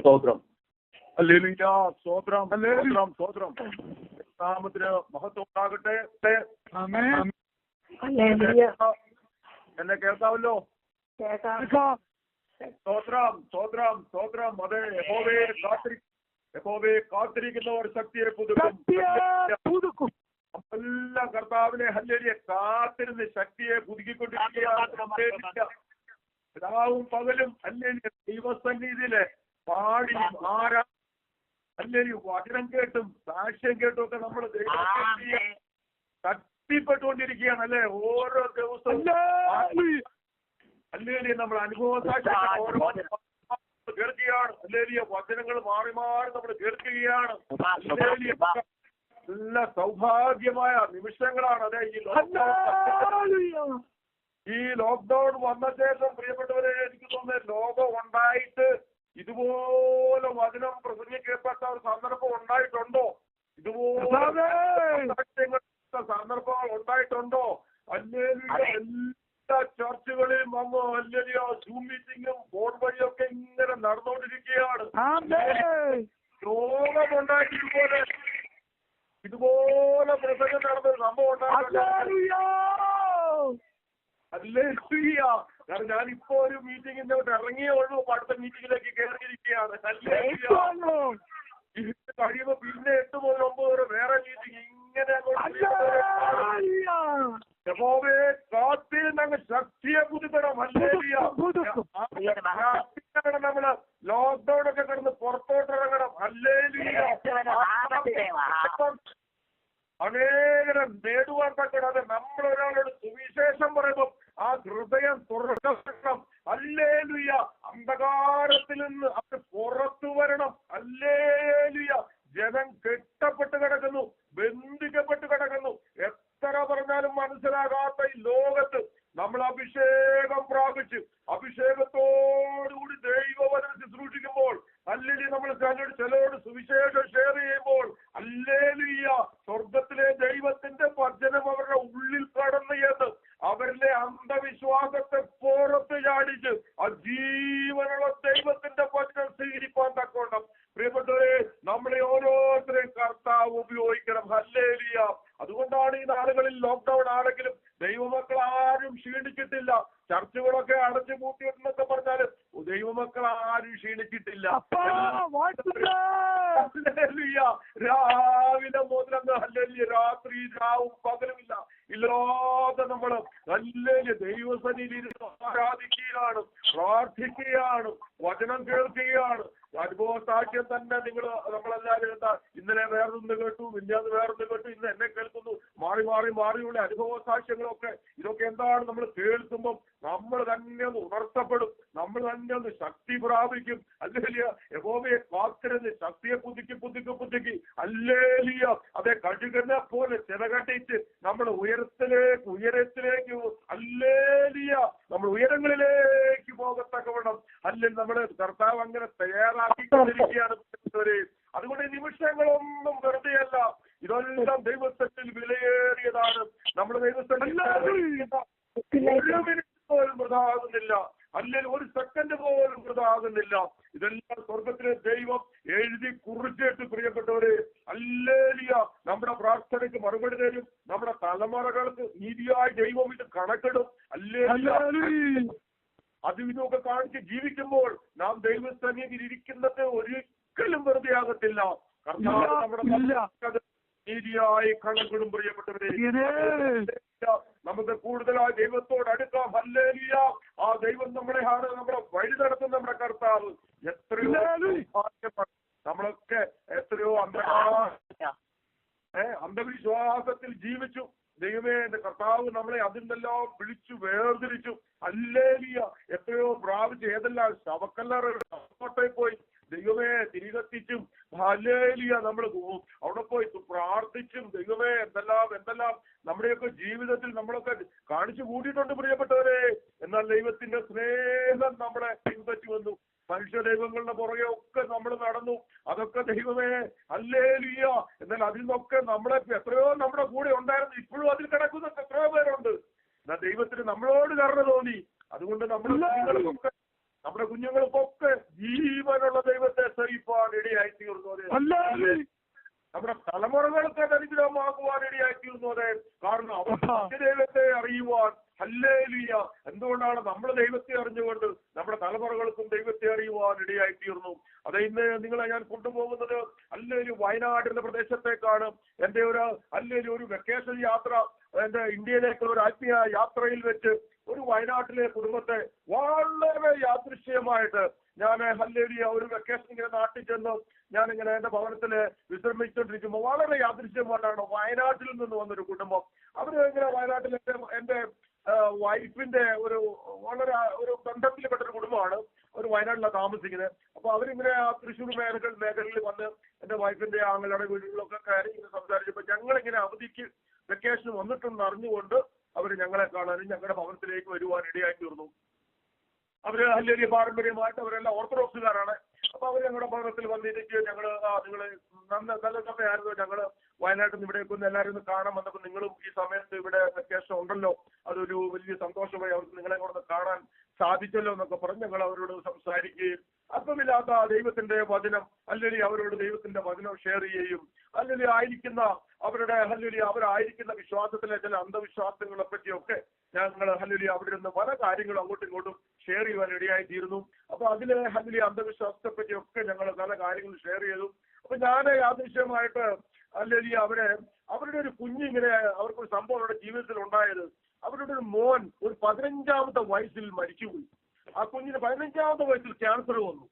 സ്തോത്രം. ഹല്ലേലൂയ. സ്തോത്രം, സ്തോത്രം, സ്തോത്രം. നാമത്തിന് മഹത്വം ഉണ്ടാകട്ടെ. എന്നെ കേൾക്കാമല്ലോ? സ്തോത്രം, സ്തോത്രം, സ്തോത്രം. അതെ, യഹോവയെ കാത്തിരിക്കുന്നവർ ശക്തിയെ പുതുക്കും. എല്ലാ കർത്താവിനെ ഹല്ലേലൂയ കാത്തിരുന്ന് ശക്തിയെ പുതുക്കിക്കൊണ്ടിരിക്കുകയാണ്. രാവും പകലും ഹല്ലേലൂയ ദൈവസന്നിധിയിലെ പാടി ഹല്ലേലൂയ വചനം കേട്ടും സാക്ഷ്യം കേട്ടും ഒക്കെ നമ്മൾ ദൈവത്തെ തട്ടിപ്പെട്ടുകൊണ്ടിരിക്കുകയാണ് അല്ലെ? ഓരോ ദിവസവും ഹല്ലേലൂയ നമ്മൾ അനുഭവ സാക്ഷ്യം കേൾക്കുകയാണ്. ഹല്ലേലൂയ വചനങ്ങൾ മാറി മാറി നമ്മൾ കേൾക്കുകയാണ്. നല്ല സൗഭാഗ്യമായ നിമിഷങ്ങളാണ്. അതെ, ഈ ലോക്ക്ഡൌൺ വന്ന ശേഷം പ്രിയപ്പെട്ടവരെ എനിക്ക് തോന്നുന്നത് ലോകം ഉണ്ടായിട്ട് ഇതുപോലെ വചനം പ്രസംഗിക്കപ്പെട്ട ഒരു സന്ദർഭം ഉണ്ടായിട്ടുണ്ടോ? ഇതുപോലെ സന്ദർഭങ്ങൾ ഉണ്ടായിട്ടുണ്ടോ? ഹല്ലേലൂയ. എല്ലാ ചർച്ചുകളിലും വന്നു ഹല്ലേലൂയ സൂം മീറ്റിംഗും ഫോൺ വഴിയൊക്കെ ഇങ്ങനെ നടന്നുകൊണ്ടിരിക്കുകയാണ്. ലോകമുണ്ടാക്കിയതുപോലെ ഇതുപോലെ പ്രസംഗം നടന്നൊരു സംഭവം ഉണ്ടായിട്ടുണ്ട്. ഹല്ലേലൂയ. കാരണം ഞാനിപ്പോ ഒരു മീറ്റിംഗിന്റെ ഇറങ്ങിയേ ഉള്ളൂ, അടുത്ത മീറ്റിംഗിലേക്ക് കയറിയിരിക്കുകയാണ്. ഹല്ലേലൂയ. ഇത് കഴിയുമ്പോ പിന്നെ 8 മുതൽ 9 വരെ വേറെ മീറ്റിംഗ് ഇങ്ങനെ യഹോവയെ കാത്തിരുന്നങ്ങ് ശക്തിയെ പുതുക്കണം. ഹല്ലേലൂയ. നമ്മള് ലോക്ക്ഡൌൺ ഒക്കെ കിടന്ന് പുറത്തോട്ടിറങ്ങണം. ഹല്ലേലൂയ. അനേകം നേടുവാൻ തക്കണത് നമ്മൾ ഒരാളോട് സുവിശേഷം പറയുമ്പോൾ ആ ഹൃദയം തുറക്കണം. ഹല്ലേലൂയ. അന്ധകാരത്തിൽ നിന്ന് അത് പുറത്തു വരണം. ഹല്ലേലൂയ. ജനം കെട്ടപ്പെട്ട് കിടക്കുന്നു, ബന്ധിക്കപ്പെട്ട് കിടക്കുന്നു. എത്ര പറഞ്ഞാലും മനസ്സിലാകാത്ത ഈ ലോകത്ത് നമ്മൾ അഭിഷേകം പ്രാപിച്ച് അഭിഷേകത്തോടുകൂടി ദൈവവചനം ശുശ്രൂഷിക്കുമ്പോൾ ഹല്ലേലൂയ നമ്മൾ ചിലരോട് സുവിശേഷം ഷെയർ ചെയ്യുമ്പോൾ ഹല്ലേലൂയ സ്വർഗത്തിലെ ദൈവത്തിന്റെ വചനം അവരുടെ ഉള്ളിൽ കടന്നു എന്ന് അവരിലെ അന്ധവിശ്വാസത്തെ പുറത്ത് ചാടിച്ച് ആ ജീവനുള്ള ദൈവത്തിന്റെ വചനം സ്വീകരിക്കാൻ തക്കോണം. പ്രിയപ്പെട്ടവരെ, നമ്മളെ ഓരോരുത്തരെയും കർത്താവ് ഉപയോഗിക്കണം. ഹല്ലേലൂയ. അതുകൊണ്ടാണ് ഈ നാളുകളിൽ ലോക്ക്ഡൌൺ ആണെങ്കിലും ദൈവമക്കൾ ആരും ക്ഷീണിച്ചിട്ടില്ല. ചർച്ചുകളൊക്കെ അടച്ചു പൂട്ടിയിട്ടെന്നൊക്കെ പറഞ്ഞാല് ദൈവമക്കൾ ആരും ക്ഷീണിച്ചിട്ടില്ല. രാവിലെ മുതലങ്ങ് ഹല്ലേലൂയ രാത്രി രാവും പകലുമില്ല ഇല്ലാതെ നമ്മള് ഹല്ലേലൂയ ദൈവസന്നിധിയിൽ ആരാധിക്കുകയാണ്, പ്രാർത്ഥിക്കുകയാണ്, വചനം കേൾക്കുകയാണ്. അനുഭവ സാക്ഷ്യം തന്നെ നമ്മളെല്ലാവരും എന്താ ഇന്നലെ വേറൊന്ന് കേട്ടു, മിന്നാന്ന് വേറൊന്ന് കേട്ടു, ഇന്ന് എന്നെ കേൾക്കുന്നു, മാറിയുള്ള അനുഭവ സാക്ഷ്യങ്ങളൊക്കെ ഇതൊക്കെ എന്താണ്? നമ്മൾ കേൾക്കുമ്പോൾ നമ്മൾ തന്നെ ഒന്ന് ഉണർത്തപ്പെടും, നമ്മൾ തന്നെ ഒന്ന് ശക്തി പ്രാപിക്കും. ഹല്ലേലൂയ. യഹോവയെ കാത്തിരുന്ന് ശക്തിയെ പുതുക്കി ഹല്ലേലൂയ. അതേ കഴുകനെ പോലെ ചിറകട്ടിച്ച് നമ്മൾ ഉയരത്തിലേക്ക് ഹല്ലേലൂയ നമ്മൾ ഉയരങ്ങളിലേക്ക് പോകത്തക്കവണ്ണം ഹല്ലേലൂയ നമ്മളെ കർത്താവ് അങ്ങനെ തയ്യാറാക്കിക്കൊണ്ടിരിക്കുകയാണ്. അതുകൊണ്ട് ഈ നിമിഷങ്ങളൊന്നും വെറുതെയല്ല, ഇതെല്ലാം ദൈവത്തിൽ വിലയേറിയതാണ്. നമ്മുടെ ദൈവത്തിൽ ഒരു മിനിറ്റ് പോലും വൃഥാകുന്നില്ല, അല്ലെങ്കിൽ ഒരു സെക്കൻഡ് പോലും വൃഥാകുന്നില്ല. ഇതെല്ലാം സ്വർഗത്തിലെ ദൈവം എഴുതി കുറിച്ചിട്ട് പ്രിയപ്പെട്ടവരെ ഹല്ലേലൂയ നമ്മുടെ പ്രാർത്ഥനയ്ക്ക് മറുപടി തരും. നമ്മുടെ തലമുറകൾക്ക് നീതിയായ ദൈവം ഇത് കണക്കിടും. ഹല്ലേലൂയ. അതും ഇതൊക്കെ കാണിച്ച് ജീവിക്കുമ്പോൾ നാം ദൈവസന്നിധിയിൽ ഇരിക്കുന്നത് ഒരിക്കലും വെറുതെ ആകത്തില്ല. കർത്താവ് നമ്മുടെ നീതിയായി കണക്കിടും. പ്രിയപ്പെട്ടവരെ, നമുക്ക് കൂടുതലായി ദൈവത്തോട് അടുക്കാം. ഹല്ലേലൂയ. ആ ദൈവം നമ്മളെ വഴി നടത്തുന്ന നമ്മുടെ കർത്താവ്. എത്രയോ നമ്മളൊക്കെ എത്രയോ അന്ധവിശ്വാസത്തിൽ ജീവിച്ചു. ദൈവമേ, എന്റെ കർത്താവ് നമ്മളെ അതിനെല്ലാം വിളിച്ചു വേർതിരിച്ചു. ഹല്ലേലൂയ. എത്രയോ പ്രാപിച്ച് ഏതെല്ലാം ശവക്കല്ലറ പോയി ദൈവമേ തിരികെത്തിച്ചും ഹല്ലേലൂയ നമ്മൾ അവിടെ പോയി പ്രാർത്ഥിച്ചും ദൈവമേ എന്തെല്ലാം നമ്മുടെയൊക്കെ ജീവിതത്തിൽ നമ്മളൊക്കെ കാണിച്ചു കൂട്ടിയിട്ടുണ്ട് പ്രിയപ്പെട്ടവരെ. എന്നാൽ ദൈവത്തിന്റെ സ്നേഹം നമ്മളെ പിൻപറ്റി വന്നു. മനുഷ്യ ദൈവങ്ങളുടെ പുറകെ ഒക്കെ നമ്മൾ നടന്നു. അതൊക്കെ ദൈവമേ ഹല്ലേലൂയ. എന്നാൽ അതിൽ നിന്നൊക്കെ എത്രയോ നമ്മുടെ കൂടെ ഉണ്ടായിരുന്നു. ഇപ്പോഴും അതിൽ കിടക്കുന്ന എത്രയോ പേരുണ്ട്. എന്നാൽ ദൈവത്തിന് നമ്മളോട് കരുണ തോന്നി. അതുകൊണ്ട് നമ്മുടെ കുഞ്ഞുങ്ങൾക്കൊക്കെ ജീവനുള്ള ദൈവത്തെ തലമുറകൾക്ക് ദരിദ്രമാകുവാനിടയായിത്തീർന്നു. അതെ, കാരണം അവർ ദൈവത്തെ അറിയുവാൻ ഹല്ലേലൂയ. എന്തുകൊണ്ടാണ് നമ്മൾ ദൈവത്തെ അറിഞ്ഞുകൊണ്ട് നമ്മുടെ തലമുറകൾക്കും ദൈവത്തെ അറിയുവാൻ ഇടയായിത്തീർന്നു. അത് ഇന്ന് നിങ്ങളെ ഞാൻ കൊണ്ടുപോകുന്നത് അല്ലെങ്കിൽ വയനാട് എന്ന പ്രദേശത്തേക്കാണ്. എന്റെ അല്ലെങ്കിൽ ഒരു വെക്കേഷൻ യാത്ര, എന്റെ ഇന്ത്യയിലേക്കുള്ള ഒരു ആത്മീയ യാത്രയിൽ വെച്ച് ഒരു വയനാട്ടിലെ കുടുംബത്തെ വളരെ യാദൃശ്യമായിട്ട് ഞാൻ ഹല്ലേലൂയ ഒരു വെക്കേഷൻ ഇങ്ങനെ നാട്ടിൽ ചെന്ന് ഞാനിങ്ങനെ എന്റെ ഭവനത്തില് വിശ്രമിച്ചുകൊണ്ടിരിക്കുമ്പോൾ വളരെ യാദൃശ്യമായിട്ടാണ് വയനാട്ടിൽ നിന്ന് വന്നൊരു കുടുംബം. അവര് ഇങ്ങനെ വയനാട്ടിൽ എന്റെ വൈഫിന്റെ വളരെ ഒരു ബന്ധത്തിൽപ്പെട്ടൊരു കുടുംബമാണ്. ഒരു വയനാട്ടിലാണ് താമസിക്കുന്നത്. അപ്പൊ അവരിങ്ങനെ ആ തൃശ്ശൂർ മേഖലയിൽ വന്ന് എന്റെ വൈഫിന്റെ ആങ്ങളുടെ വീടുകളിലൊക്കെ കയറി ഇങ്ങനെ സംസാരിച്ചപ്പോ ഞങ്ങളിങ്ങനെ അവധിക്ക് വെക്കേഷൻ വന്നിട്ടുണ്ടെന്ന് അറിഞ്ഞുകൊണ്ട് അവര് ഞങ്ങളെ കാണാനും ഞങ്ങളുടെ ഭവനത്തിലേക്ക് വരുവാൻ ഇടയായി തീർന്നു. അവര് ഹല്ലേലൂയ പാരമ്പര്യമായിട്ട് അവരെല്ലാം ഓർത്തഡോക്സുകാരാണ്. അപ്പൊ അവർ ഞങ്ങളുടെ ഭവനത്തിൽ വന്നിരിക്കുക. ഞങ്ങള് നിങ്ങള് നല്ല സമയമായിരുന്നു. ഞങ്ങള് വയനാട്ടിൽ നിന്ന് ഇവിടേക്ക് ഒന്ന് എല്ലാവരും ഒന്ന് കാണാൻ വന്നപ്പോൾ നിങ്ങളും ഈ സമയത്ത് ഇവിടെ വെക്കേഷൻ ഉണ്ടല്ലോ, അതൊരു വലിയ സന്തോഷമായി അവർക്ക് നിങ്ങളെ കൂടെ ഒന്ന് കാണാൻ സാധിച്ചല്ലോ എന്നൊക്കെ പറഞ്ഞ് ഞങ്ങൾ അവരോട് സംസാരിക്കുകയും അർത്ഥമില്ലാത്ത ദൈവത്തിന്റെ വചനം അല്ലെങ്കിൽ അവരോട് ദൈവത്തിന്റെ വചനം ഷെയർ ചെയ്യുകയും അല്ലെങ്കിൽ ആയിരിക്കുന്ന അവരുടെ ഹല്ലേലൂയ അവരായിരിക്കുന്ന വിശ്വാസത്തിലെ ചില അന്ധവിശ്വാസങ്ങളെ പറ്റിയൊക്കെ ഞങ്ങൾ ഹല്ലേലൂയ അവിടെ നിന്ന് പല കാര്യങ്ങളും അങ്ങോട്ടും ഇങ്ങോട്ടും ഷെയർ ചെയ്യാൻ ഇടയായി തീരുന്നു. അപ്പൊ അതില് ഹല്ലേലൂയ അന്ധവിശ്വാസത്തെ പറ്റിയൊക്കെ ഞങ്ങൾ പല കാര്യങ്ങൾ ഷെയർ ചെയ്തു. അപ്പൊ ഞാൻ യാദൃശ്യമായിട്ട് ഹല്ലേലൂയ അവരുടെ ഒരു കുഞ്ഞിങ്ങനെ അവർക്കൊരു സംഭവം അവരുടെ ജീവിതത്തിൽ ഉണ്ടായത്. അവരുടെ ഒരു മോൻ ഒരു 15ാമത്തെ വയസ്സിൽ മരിച്ചുപോയി. ആ കുഞ്ഞിന് 15ാമത്തെ വയസ്സിൽ ക്യാൻസർ വന്നു.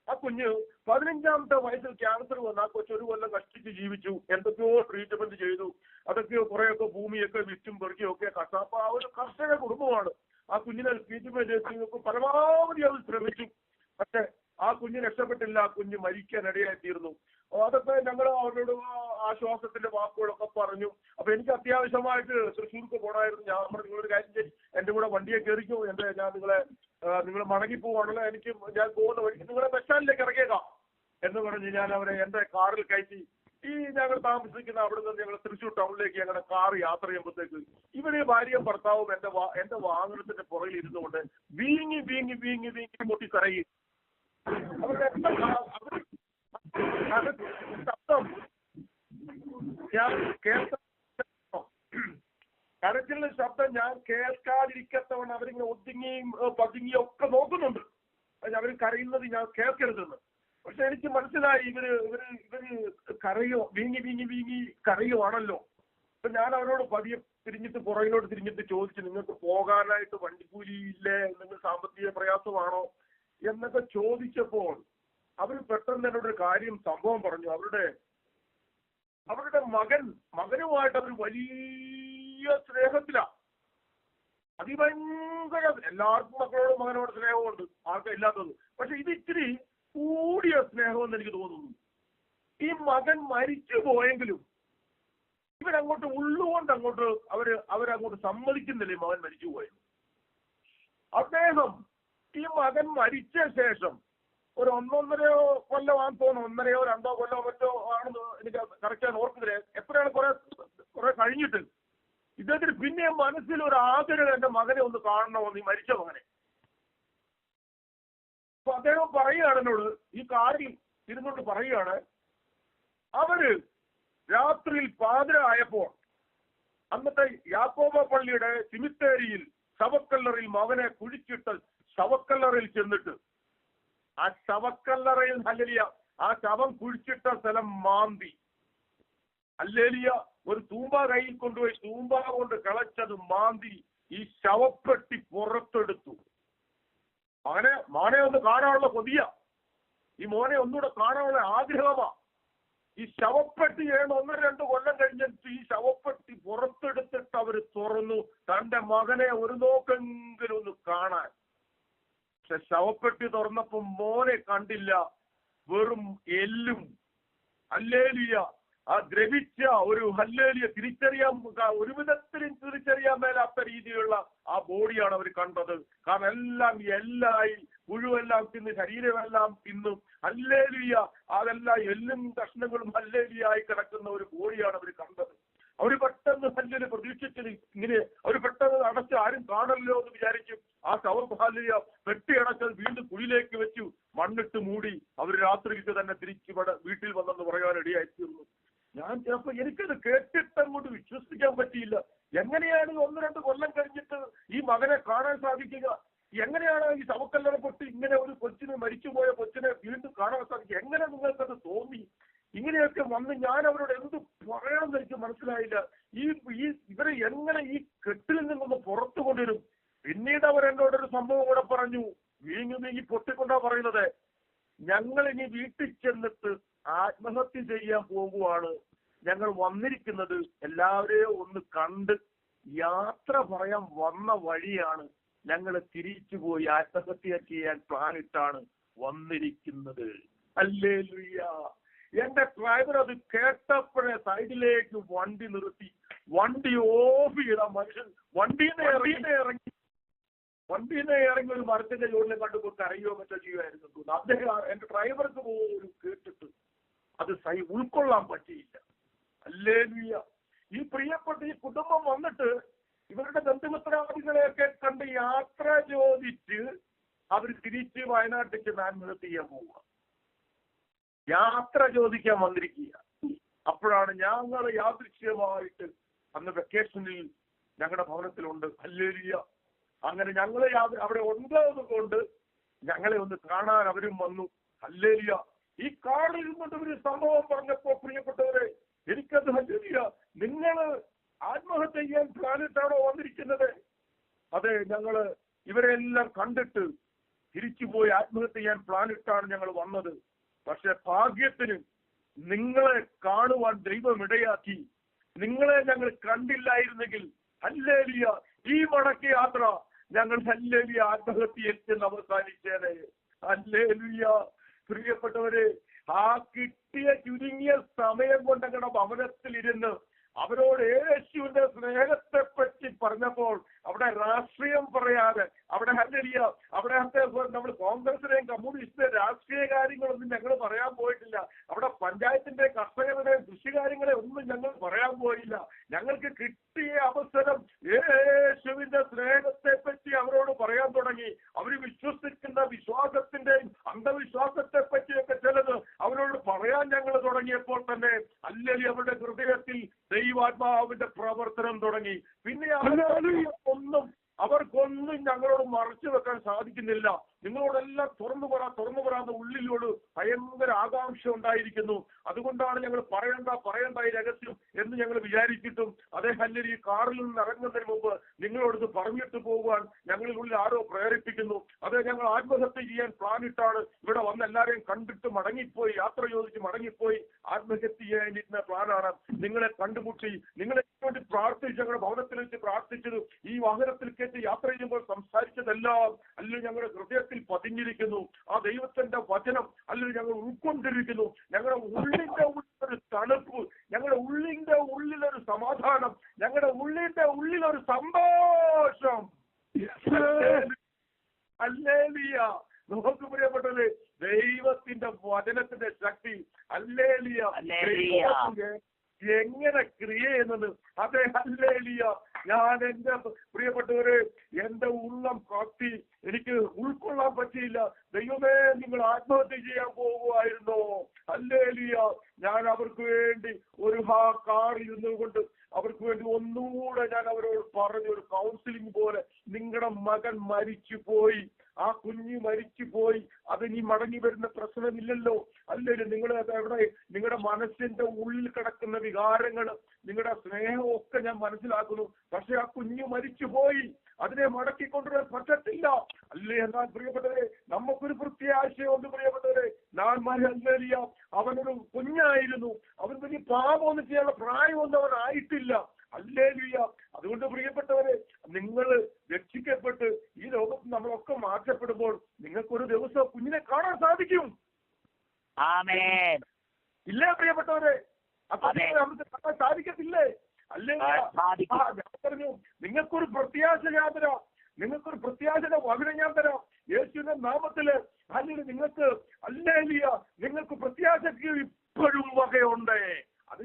ആ കുഞ്ഞ് 15ാമത്തെ വയസ്സിൽ ക്യാൻസർ വന്ന് ആ കൊച്ചു 1 കൊല്ലം കഷ്ടിച്ച് ജീവിച്ചു. എന്തൊക്കെയോ ട്രീറ്റ്മെന്റ് ചെയ്തു. അതൊക്കെയോ കുറെയൊക്കെ ഭൂമിയൊക്കെ വിറ്റും പെറുക്കിയും ഒക്കെ അപ്പൊ ആ ഒരു കർഷക കുടുംബമാണ്. ആ കുഞ്ഞിനെ ട്രീറ്റ്മെന്റ് ചെയ്ത് പരമാവധി അവർ ശ്രമിച്ചു. പക്ഷെ ആ കുഞ്ഞ് രക്ഷപ്പെട്ടില്ല. ആ കുഞ്ഞ് മരിക്കാനിടയായി തീർന്നു. അതൊക്കെ ഞങ്ങൾ അവരോട് ആശ്വാസത്തിന്റെ വാക്കുകളൊക്കെ പറഞ്ഞു. അപ്പൊ എനിക്ക് അത്യാവശ്യമായിട്ട് തൃശ്ശൂർക്ക് പോകണമായിരുന്നു. ഞാൻ നിങ്ങളൊരു കാര്യം ചെയ്യും, എന്റെ കൂടെ വണ്ടിയെ കയറിക്കോ, ഞാൻ നിങ്ങൾ മടങ്ങി പോവാണല്ലോ, ഞാൻ പോകുന്ന വഴിക്ക് നിങ്ങളെ ബസ് സ്റ്റാൻഡിലേക്ക് ഇറങ്ങിയേക്കാം എന്ന് പറഞ്ഞ് ഞാൻ അവരെ എന്റെ കാറിൽ കയറ്റി ഞങ്ങൾ താമസിക്കുന്ന അവിടെ നിന്ന് ഞങ്ങൾ തൃശ്ശൂർ ടൗണിലേക്ക് ഞങ്ങളുടെ കാർ യാത്ര ചെയ്യുമ്പോഴത്തേക്ക് ഇവര് ഭാര്യയും ഭർത്താവും എന്റെ വാഹനത്തിന്റെ പുറകിൽ ഇരുന്നുകൊണ്ട് വീങ്ങി വീങ്ങി വീങ്ങി വീങ്ങി പൊട്ടി കരയും. അവരുടെ ശബ്ദം ഞാൻ കരച്ചിലിന്റെ ശബ്ദം ഞാൻ കേൾക്കാതിരിക്കത്തവണ്ണം അവരിങ്ങനെ ഒതുങ്ങിയും പതുങ്ങിയും ഒക്കെ നോക്കുന്നുണ്ട്. അവർ കരയുന്നത് ഞാൻ കേൾക്കരുതെന്ന്. പക്ഷെ എനിക്ക് മനസ്സിലായി ഇവര് വീങ്ങി വീങ്ങി വീങ്ങി കരയുവാണല്ലോ. അപ്പൊ ഞാൻ അവരോട് പതിയെ പുറകിലോട്ട് തിരിഞ്ഞിട്ട് ചോദിച്ചു, നിങ്ങൾക്ക് പോകാനായിട്ട് വണ്ടിക്കൂലിയില്ലേ, നിങ്ങൾ സാമ്പത്തിക പ്രയാസമാണോ എന്നൊക്കെ ചോദിച്ചപ്പോൾ അവർ പെട്ടെന്ന് എന്നോട് ഒരു സംഭവം പറഞ്ഞു. അവരുടെ മകനുമായിട്ട് അവർ വലിയ സ്നേഹത്തിലാണ്. അതിഭയങ്കര, എല്ലാവർക്കും മക്കളോടും മകനോട് സ്നേഹമുണ്ട്, ആർക്കും ഇല്ലാത്തത്. പക്ഷെ ഇത് ഇത്തിരി കൂടിയ സ്നേഹമെന്ന് എനിക്ക് തോന്നുന്നു. ഈ മകൻ മരിച്ചു പോയെങ്കിലും ഇവരങ്ങോട്ട് ഉള്ളുകൊണ്ട് അവരങ്ങോട്ട് സമ്മതിക്കുന്നില്ലേ മകൻ മരിച്ചു പോയത്. അദ്ദേഹം ഈ മകൻ മരിച്ച ശേഷം ഒരു 1.5 കൊല്ലമാണെന്ന് തോന്നുന്നു, 1.5 2 കൊല്ലമോ മറ്റോ ആണെന്ന് എനിക്ക് കറക്റ്റ് ഞാൻ ഓർക്കുന്നില്ല. എപ്പോഴാണ് കുറെ കഴിഞ്ഞിട്ട് ഇദ്ദേഹത്തിന് പിന്നെ മനസ്സിൽ ഒരു ആഗ്രഹം എന്റെ മകനെ ഒന്ന് കാണണമെന്ന്, ഈ മരിച്ച മകനെ. അപ്പൊ അദ്ദേഹം പറയുകയാണ് എന്നോട്, ഈ കാറിൽ ഇരുന്നുകൊണ്ട് പറയുകയാണ്, അവര് രാത്രിയിൽ പാതിരായപ്പോൾ അന്നത്തെ യാക്കോബ പള്ളിയുടെ സിമിത്തേരിയിൽ ശവക്കല്ലറിൽ മകനെ കുഴിച്ചിട്ട് ശവക്കല്ലറിൽ ചെന്നിട്ട് ആ ശവക്കല്ലറയിൽ ഹല്ലേലൂയ ആ ശവം കുഴിച്ചിട്ട സ്ഥലം മാന്തി ഹല്ലേലൂയ ഒരു തൂമ്പ കയ്യിൽ കൊണ്ടുപോയി തൂമ്പ കൊണ്ട് കിളച്ചത് മാന്തി ഈ ശവപ്പെട്ടി പുറത്തെടുത്തു. മോനെ ഒന്ന് കാണാനുള്ള കൊതിയ, ഈ മോനെ ഒന്നുകൂടെ കാണാനുള്ള ആഗ്രഹമാ. ഈ ശവപ്പെട്ടി 1-2 കൊല്ലം കഴിഞ്ഞിട്ട് ഈ ശവപ്പെട്ടി പുറത്തെടുത്തിട്ട് അവര് തുറന്നു തന്റെ മകനെ ഒരു നോക്കെങ്കിലും ഒന്ന് കാണാൻ. പക്ഷെ ശവപ്പെട്ടി തുറന്നപ്പോ മോനെ കണ്ടില്ല, വെറും എല്ലും. ഹല്ലേലൂയ ആ ദ്രവിച്ച ഒരു ഹല്ലേലൂയ ഒരു വിധത്തിലും തിരിച്ചറിയാൻ മേലാത്ത രീതിയിലുള്ള ആ ബോഡിയാണ് അവർ കണ്ടത്. കാരണം എല്ലാം എല്ലായി പുഴുവെല്ലാം തിന്ന് ശരീരമെല്ലാം തിന്നും ഹല്ലേലൂയ അതെല്ലാം എല്ലും കഷ്ണങ്ങളും ഹല്ലേലൂയായി കിടക്കുന്ന ഒരു ബോഡിയാണ് അവർ കണ്ടത്. അവര് പെട്ടെന്ന് ഹല്ലേലൂയ പ്രതീക്ഷിച്ചത് ഇങ്ങനെ അവർ പെട്ടെന്ന് അടച്ച് ആരും കാണല്ലോ എന്ന് വിചാരിക്കും. ആ ശവം ഹല്ലേലൂയ പെട്ടി അടച്ചത് വീണ്ടും കുഴിയിലേക്ക് വെച്ചു മണ്ണിട്ട് മൂടി അവർ രാത്രിക്ക് തന്നെ തിരിച്ച് വീട്ടിൽ വന്നെന്ന് പറയാൻ ഇടയായിത്തീർന്നു. അപ്പൊ എനിക്കത് കേട്ടിട്ട് അങ്ങോട്ട് വിശ്വസിക്കാൻ പറ്റിയില്ല. എങ്ങനെയാണ് 1-2 കൊല്ലം കഴിഞ്ഞിട്ട് ഈ മകനെ കാണാൻ സാധിക്കുക? എങ്ങനെയാണ് ഈ ശവക്കല്ലറ പൊട്ടി ഇങ്ങനെ ഒരു കൊച്ചിനെ, മരിച്ചുപോയ കൊച്ചിനെ വീണ്ടും കാണാൻ സാധിക്കുക? എങ്ങനെ നിങ്ങൾക്കത് തോന്നി? ഇങ്ങനെയൊക്കെ വന്ന് ഞാൻ അവരോട് എന്ത് പറയണമെന്ന് എനിക്ക് മനസ്സിലായില്ല. ഇവരെ എങ്ങനെ ഈ കെട്ടിൽ നിന്നൊന്ന് പുറത്തു കൊണ്ടുവരും? പിന്നീട് അവർ എന്നോടൊരു സംഭവം കൂടെ പറഞ്ഞു. വീങ്ങി പൊട്ടിക്കൊണ്ടാ പറയുന്നത്, ഞങ്ങൾ ഇനി വീട്ടിൽ ചെന്നിട്ട് ആത്മഹത്യ ചെയ്യാൻ പോകുവാണ്. ഞങ്ങൾ വന്നിരിക്കുന്നത് എല്ലാവരെയും ഒന്ന് കണ്ട് യാത്ര പറയാൻ വന്ന വഴിയാണ്. ഞങ്ങൾ തിരിച്ചുപോയി ആത്മഹത്യ ചെയ്യാൻ പ്ലാനിട്ടാണ് വന്നിരിക്കുന്നത്. ഹല്ലേലൂയ. എന്റെ ഡ്രൈവർ അത് കേട്ടപ്പോഴേ സൈഡിലേക്ക് വണ്ടി നിർത്തി, വണ്ടി ഓഫ് ചെയ്ത മനുഷ്യൻ വണ്ടിയിൽ നിന്ന് ഇറങ്ങി ഒരു മരത്തിന്റെ ജോലിനെ കണ്ടുപോ കരയോ മറ്റോ ചെയ്യുമായിരുന്നു തോന്നുന്നു. അദ്ദേഹം, എന്റെ ഡ്രൈവർക്ക് പോലും കേട്ടിട്ട് അത് ഉൾക്കൊള്ളാൻ പറ്റിയില്ല. ഹല്ലേലൂയ. ഈ പ്രിയപ്പെട്ട ഈ കുടുംബം വന്നിട്ട് ഇവരുടെ ബന്ധുമിത്രാദികളെയൊക്കെ കണ്ട് യാത്ര ചോദിച്ച് അവർ തിരിച്ച് വയനാട്ടിലേക്ക് ആത്മഹത്യ ചെയ്യാൻ പോവുക. യാത്ര ചോദിക്കാൻ വന്നിരിക്കുക. അപ്പോഴാണ് ഞങ്ങൾ യാദൃശ്യമായിട്ട് അന്ന് വെക്കേഷനിൽ ഞങ്ങളുടെ ഭവനത്തിലുണ്ട്. ഹല്ലേലൂയ. അങ്ങനെ ഞങ്ങൾ അവിടെ ഉള്ളത് കൊണ്ട് ഞങ്ങളെ ഒന്ന് കാണാൻ അവരും വന്നു. ഹല്ലേലൂയ. ഈ കാറിൽ ഇരുന്നിട്ട് ഒരു സംഭവം പറഞ്ഞപ്പോ പ്രിയപ്പെട്ടവരെ, എനിക്കത് ഹല്ലേലൂയ, നിങ്ങൾ ആത്മഹത്യ ചെയ്യാൻ പ്ലാനിട്ടാണോ വന്നിരിക്കുന്നത്? അതെ, ഞങ്ങള് ഇവരെല്ലാം കണ്ടിട്ട് തിരിച്ചുപോയി ആത്മഹത്യ ചെയ്യാൻ പ്ലാനിട്ടാണ് ഞങ്ങൾ വന്നത്. പക്ഷെ ഭാഗ്യത്തിന് നിങ്ങളെ കാണുവാൻ ദൈവം ഇടയാക്കി. നിങ്ങളെ ഞങ്ങൾ കണ്ടില്ലായിരുന്നെങ്കിൽ ഹല്ലേലൂയ ഈ മടക്ക യാത്ര ഞങ്ങൾ ഹല്ലേലൂയ ആത്മഹത്യയിൽ ചെന്ന് അവസാനിച്ചേനെ. ഹല്ലേലൂയ. പ്രിയപ്പെട്ടവരെ, ആ കിട്ടിയ ചുരുങ്ങിയ സമയം കൊണ്ട് ഞങ്ങളുടെ ഭവനത്തിലിരുന്ന് അവരോട് യേശുവിന്റെ സ്നേഹത്തെ പറ്റി പറഞ്ഞപ്പോൾ അവിടെ രാഷ്ട്രീയം പറയാതെ, അവിടെ ഹല്ലേലൂയ, അവിടെ നമ്മൾ കോൺഗ്രസിനെയും കമ്മ്യൂണിസ്റ്റിന്റെ രാഷ്ട്രീയ കാര്യങ്ങളൊന്നും ഞങ്ങൾ പറയാൻ പോയിട്ടില്ല. അവിടെ പഞ്ചായത്തിന്റെ കർഷകരുടെയും കൃഷികാര്യങ്ങളെ ഒന്നും ഞങ്ങൾ പറയാൻ പോയില്ല. ഞങ്ങൾക്ക് കിട്ടിയ അവസരം യേശുവിന്റെ സ്നേഹത്തെ പറ്റി അവരോട് പറയാൻ തുടങ്ങി. അവർ വിശ്വസിക്കുന്ന വിശ്വാസത്തിന്റെയും അന്ധവിശ്വാസത്തെ പറ്റിയൊക്കെ ചിലത് അവരോട് പറയാൻ ഞങ്ങൾ തുടങ്ങിയപ്പോൾ തന്നെ ഹല്ലേലൂയ അവരുടെ ഹൃദയത്തിൽ ദൈവാത്മാവിന്റെ പ്രവർത്തനം തുടങ്ങി. പിന്നെ അവർക്കൊന്നും ഞങ്ങളോട് മറച്ചു വെക്കാൻ സാധിക്കുന്നില്ല. നിങ്ങളോടെല്ലാം തുറന്നു പറയാത്ത ഉള്ളിലോട് ഭയങ്കര ആകാംക്ഷ ഉണ്ടായിരിക്കുന്നു. അതുകൊണ്ടാണ് ഞങ്ങൾ പറയണ്ട ഈ രഹസ്യം എന്ന് ഞങ്ങൾ വിചാരിച്ചിട്ടും അതേ ഹല്ലേലൂയ ഈ കാറിൽ നിന്ന് ഇറങ്ങുന്നതിന് മുമ്പ് നിങ്ങളോട് പറഞ്ഞിട്ട് പോകുവാൻ ഞങ്ങളിൽ ഉള്ളിൽ ആരോ പ്രേരിപ്പിക്കുന്നു. അതേ, ഞങ്ങൾ ആത്മഹത്യ ചെയ്യാൻ പ്ലാനിട്ടാണ് ഇവിടെ വന്ന് എല്ലാവരെയും കണ്ടിട്ട് മടങ്ങിപ്പോയി, യാത്ര ചോദിച്ച് മടങ്ങിപ്പോയി ആത്മഹത്യ ചെയ്യാനിരുന്ന പ്ലാനാണ്. നിങ്ങളെ കണ്ടുമുട്ടി, നിങ്ങളെ വേണ്ടി പ്രാർത്ഥിച്ച്, ഞങ്ങളുടെ ഭവനത്തിൽ വെച്ച് പ്രാർത്ഥിച്ചത്, ഈ വാഹനത്തിൽ കേട്ട് യാത്ര ചെയ്യുമ്പോൾ സംസാരിച്ചതെല്ലാം അല്ലെങ്കിൽ ഞങ്ങളുടെ ഹൃദയത്തിൽ പതിഞ്ഞിരിക്കുന്നു. ആ ദൈവത്തിന്റെ വചനം അല്ലെങ്കിൽ ഞങ്ങൾ ഉൾക്കൊണ്ടിരിക്കുന്നു. ഞങ്ങളുടെ ഉള്ളിന്റെ ഉള്ളിലൊരു തണുപ്പ്, ഞങ്ങളുടെ ഉള്ളിന്റെ ഉള്ളിലൊരു സമാധാനം, ഞങ്ങളുടെ ഉള്ളിന്റെ ഉള്ളിലൊരു സന്തോഷം. ഹല്ലേലൂയ. നമുക്ക് പ്രിയപ്പെട്ടത് ദൈവത്തിന്റെ വചനത്തിന്റെ ശക്തി ഹല്ലേലൂയ എങ്ങനെ ക്രിയ ചെയ്യുന്നത്. അതെ, ഹല്ലേലൂയ. ഞാൻ എന്റെ പ്രിയപ്പെട്ടവരെ, എന്റെ ഉള്ളം കാത്തി എനിക്ക് ഉൾക്കൊള്ളാൻ പറ്റിയില്ല. ദൈവമേ, നിങ്ങൾ ആത്മഹത്യ ചെയ്യാൻ പോകുമായിരുന്നോ? ഹല്ലേലൂയ. ഞാൻ അവർക്ക് വേണ്ടി ഒരു കാറിൽ ഇരുന്നുകൊണ്ട് അവർക്ക് വേണ്ടി ഒന്നുകൂടെ ഞാൻ അവരോട് പറഞ്ഞു, ഒരു കൗൺസിലിംഗ് പോലെ, നിങ്ങളുടെ മകൻ മരിച്ചുപോയി, ആ കുഞ്ഞ് മരിച്ചുപോയി, അത് ഇനി മടങ്ങി വരുന്ന പ്രശ്നമില്ലല്ലോ. അല്ലെങ്കിൽ നിങ്ങൾ എവിടെ, നിങ്ങളുടെ മനസ്സിന്റെ ഉള്ളിൽ കിടക്കുന്ന വികാരങ്ങൾ, നിങ്ങളുടെ സ്നേഹമൊക്കെ ഞാൻ മനസ്സിലാക്കുന്നു. പക്ഷെ ആ കുഞ്ഞ് മരിച്ചുപോയി, അതിനെ മടക്കിക്കൊണ്ടുവരാൻ പറ്റത്തില്ല. അല്ലേ? എന്നാൽ പ്രിയപ്പെട്ടവരെ, നമുക്കൊരു പ്രത്യാശയുണ്ട് പ്രിയപ്പെട്ടവരെ. ഞാൻ ഹല്ലേലൂയ, അവനൊരു കുഞ്ഞായിരുന്നു, അവൻ വലിയ പാപമൊന്നും ചെയ്യാനുള്ള പ്രായമൊന്നും അവൻ ആയിട്ടില്ല. ഹല്ലേലൂയ. അതുകൊണ്ട് പ്രിയപ്പെട്ടവരെ, നിങ്ങൾ രക്ഷിക്കപ്പെട്ട് ഈ ലോകത്ത് നമ്മളൊക്കെ മാറ്റപ്പെടുമ്പോൾ നിങ്ങൾക്കൊരു ദിവസം കുഞ്ഞിനെ കാണാൻ സാധിക്കും. ഇല്ലേ പ്രിയപ്പെട്ടവരെ? അപ്പൊ നമുക്ക് കാണാൻ സാധിക്കത്തില്ലേ? അല്ലേ? ഞാൻ പറഞ്ഞു, നിങ്ങൾക്കൊരു പ്രത്യാശ ഞാൻ തരാം, നിങ്ങൾക്കൊരു പ്രത്യാശയുടെ വചനം ഞാൻ തരാം യേശുവിന്റെ നാമത്തില്. അല്ലെങ്കിൽ നിങ്ങൾക്ക് ഹല്ലേലൂയ, നിങ്ങൾക്ക് പ്രത്യാശയ്ക്ക് ഇപ്പോഴും വകയുണ്ട്. അത്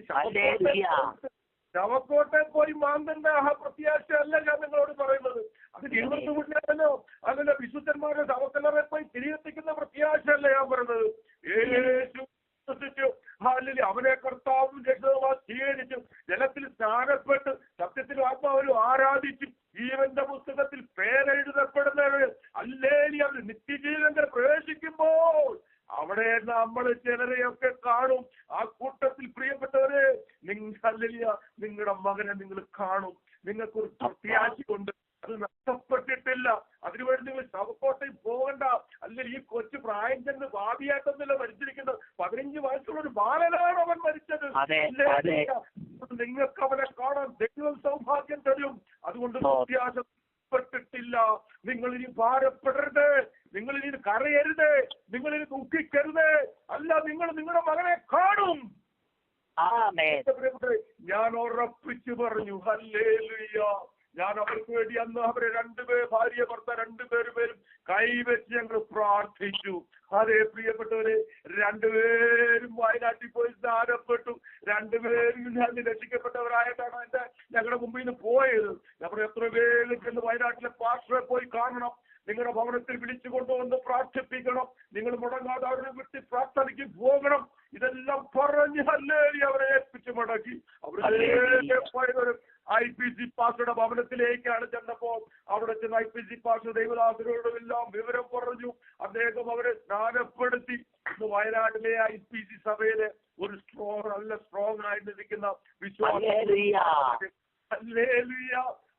ശവക്കോട്ടെ പോയി മാന്തന്റെ ആ പ്രത്യാശ അല്ല ഞാൻ നിങ്ങളോട് പറയുന്നത്. അത് ജീവിതത്തിലോ അതല്ല വിശുദ്ധന്മാരുടെ ശവക്കല്ലറെ പോയി തിരികെത്തിക്കുന്ന പ്രത്യാശ അല്ല ഞാൻ പറയുന്നത്. യേശു വിശ്വസിച്ചു, ഹല്ലേലൂയ, അവനെ കർത്താവും രക്ഷകനുമായി അവിടെ നമ്മൾ ചിലരെയൊക്കെ കാണും. ആ കൂട്ടത്തിൽ പ്രിയപ്പെട്ടവരെ, നിങ്ങളുടെ മകനെ നിങ്ങൾ കാണും. നിങ്ങൾക്കൊരു പ്രത്യാശയുണ്ട്, അത് നഷ്ടപ്പെട്ടിട്ടില്ല. അതിനുവേണ്ടി നിങ്ങൾ ശവക്കോട്ടയിൽ പോകണ്ട. അല്ലെങ്കിൽ ഈ കൊച്ചു പ്രായം ചെന്ന് ഭാവിയായിട്ടൊന്നുമില്ല മരിച്ചിരിക്കുന്നത്. 15 വയസ്സുള്ള ഒരു ബാലനാണ് അവൻ മരിച്ചത്. നിങ്ങൾക്ക് അവനെ കാണാൻ ദൈവം സൗഭാഗ്യം തരും. അതുകൊണ്ട് പ്രത്യാശപ്പെട്ടിട്ടില്ല. നിങ്ങൾ ഇനി ഭാരപ്പെടരുത്, നിങ്ങൾ ഇനി കരയരുത്, നിങ്ങൾ ഇനി ദുഃഖിക്കരുത്. അല്ല, നിങ്ങൾ നിങ്ങളുടെ മകനെ കാണും. ഞാൻ ഉറപ്പിച്ചു പറഞ്ഞു, ഹല്ലേലൂയ. ഞാൻ അവർക്ക് വേണ്ടി അന്ന് അവരെ ഭാര്യ ഭർത്താവ് രണ്ടുപേരും കൈവച്ച് ഞങ്ങൾ പ്രാർത്ഥിച്ചു. അതേ പ്രിയപ്പെട്ടവരെ, രണ്ടുപേരും വയനാട്ടിൽ പോയി സ്നാനപ്പെട്ടു. രണ്ടുപേരും ഞാൻ രക്ഷിക്കപ്പെട്ടവരായിട്ടാണ് ഞങ്ങളുടെ മുമ്പിൽ നിന്ന് പോയത്. നമ്മൾ എത്ര പേര് ചെന്ന് വയനാട്ടിലെ പാസ്റ്ററെ പോയി കാണണം. നിങ്ങളുടെ ഭവനത്തിൽ വിളിച്ചു കൊണ്ടുവന്ന് പ്രാർത്ഥിപ്പിക്കണം. നിങ്ങൾ മുടങ്ങാതെ അവരെ വിട്ട് പ്രാർത്ഥനയ്ക്ക് പോകണം. ഇതെല്ലാം പറഞ്ഞ് ഹല്ലേലൂയ അവരെ ഏൽപ്പിച്ച് മടക്കി. അവരുടെ IPC പാസ്റ്ററുടെ ഭവനത്തിലേക്കാണ് ചെന്നപ്പോൾ അവിടെ ചെന്ന് IPC പാസ്റ്റർ ദൈവദാസരോടും എല്ലാം വിവരം പറഞ്ഞു. അദ്ദേഹം അവരെ സ്നാനപ്പെടുത്തി. ഇന്ന് വയനാട്ടിലെ IPC സഭയിലെ ഒരു നല്ല സ്ട്രോങ് ആയിട്ട് നിൽക്കുന്ന വിശ്വാസം.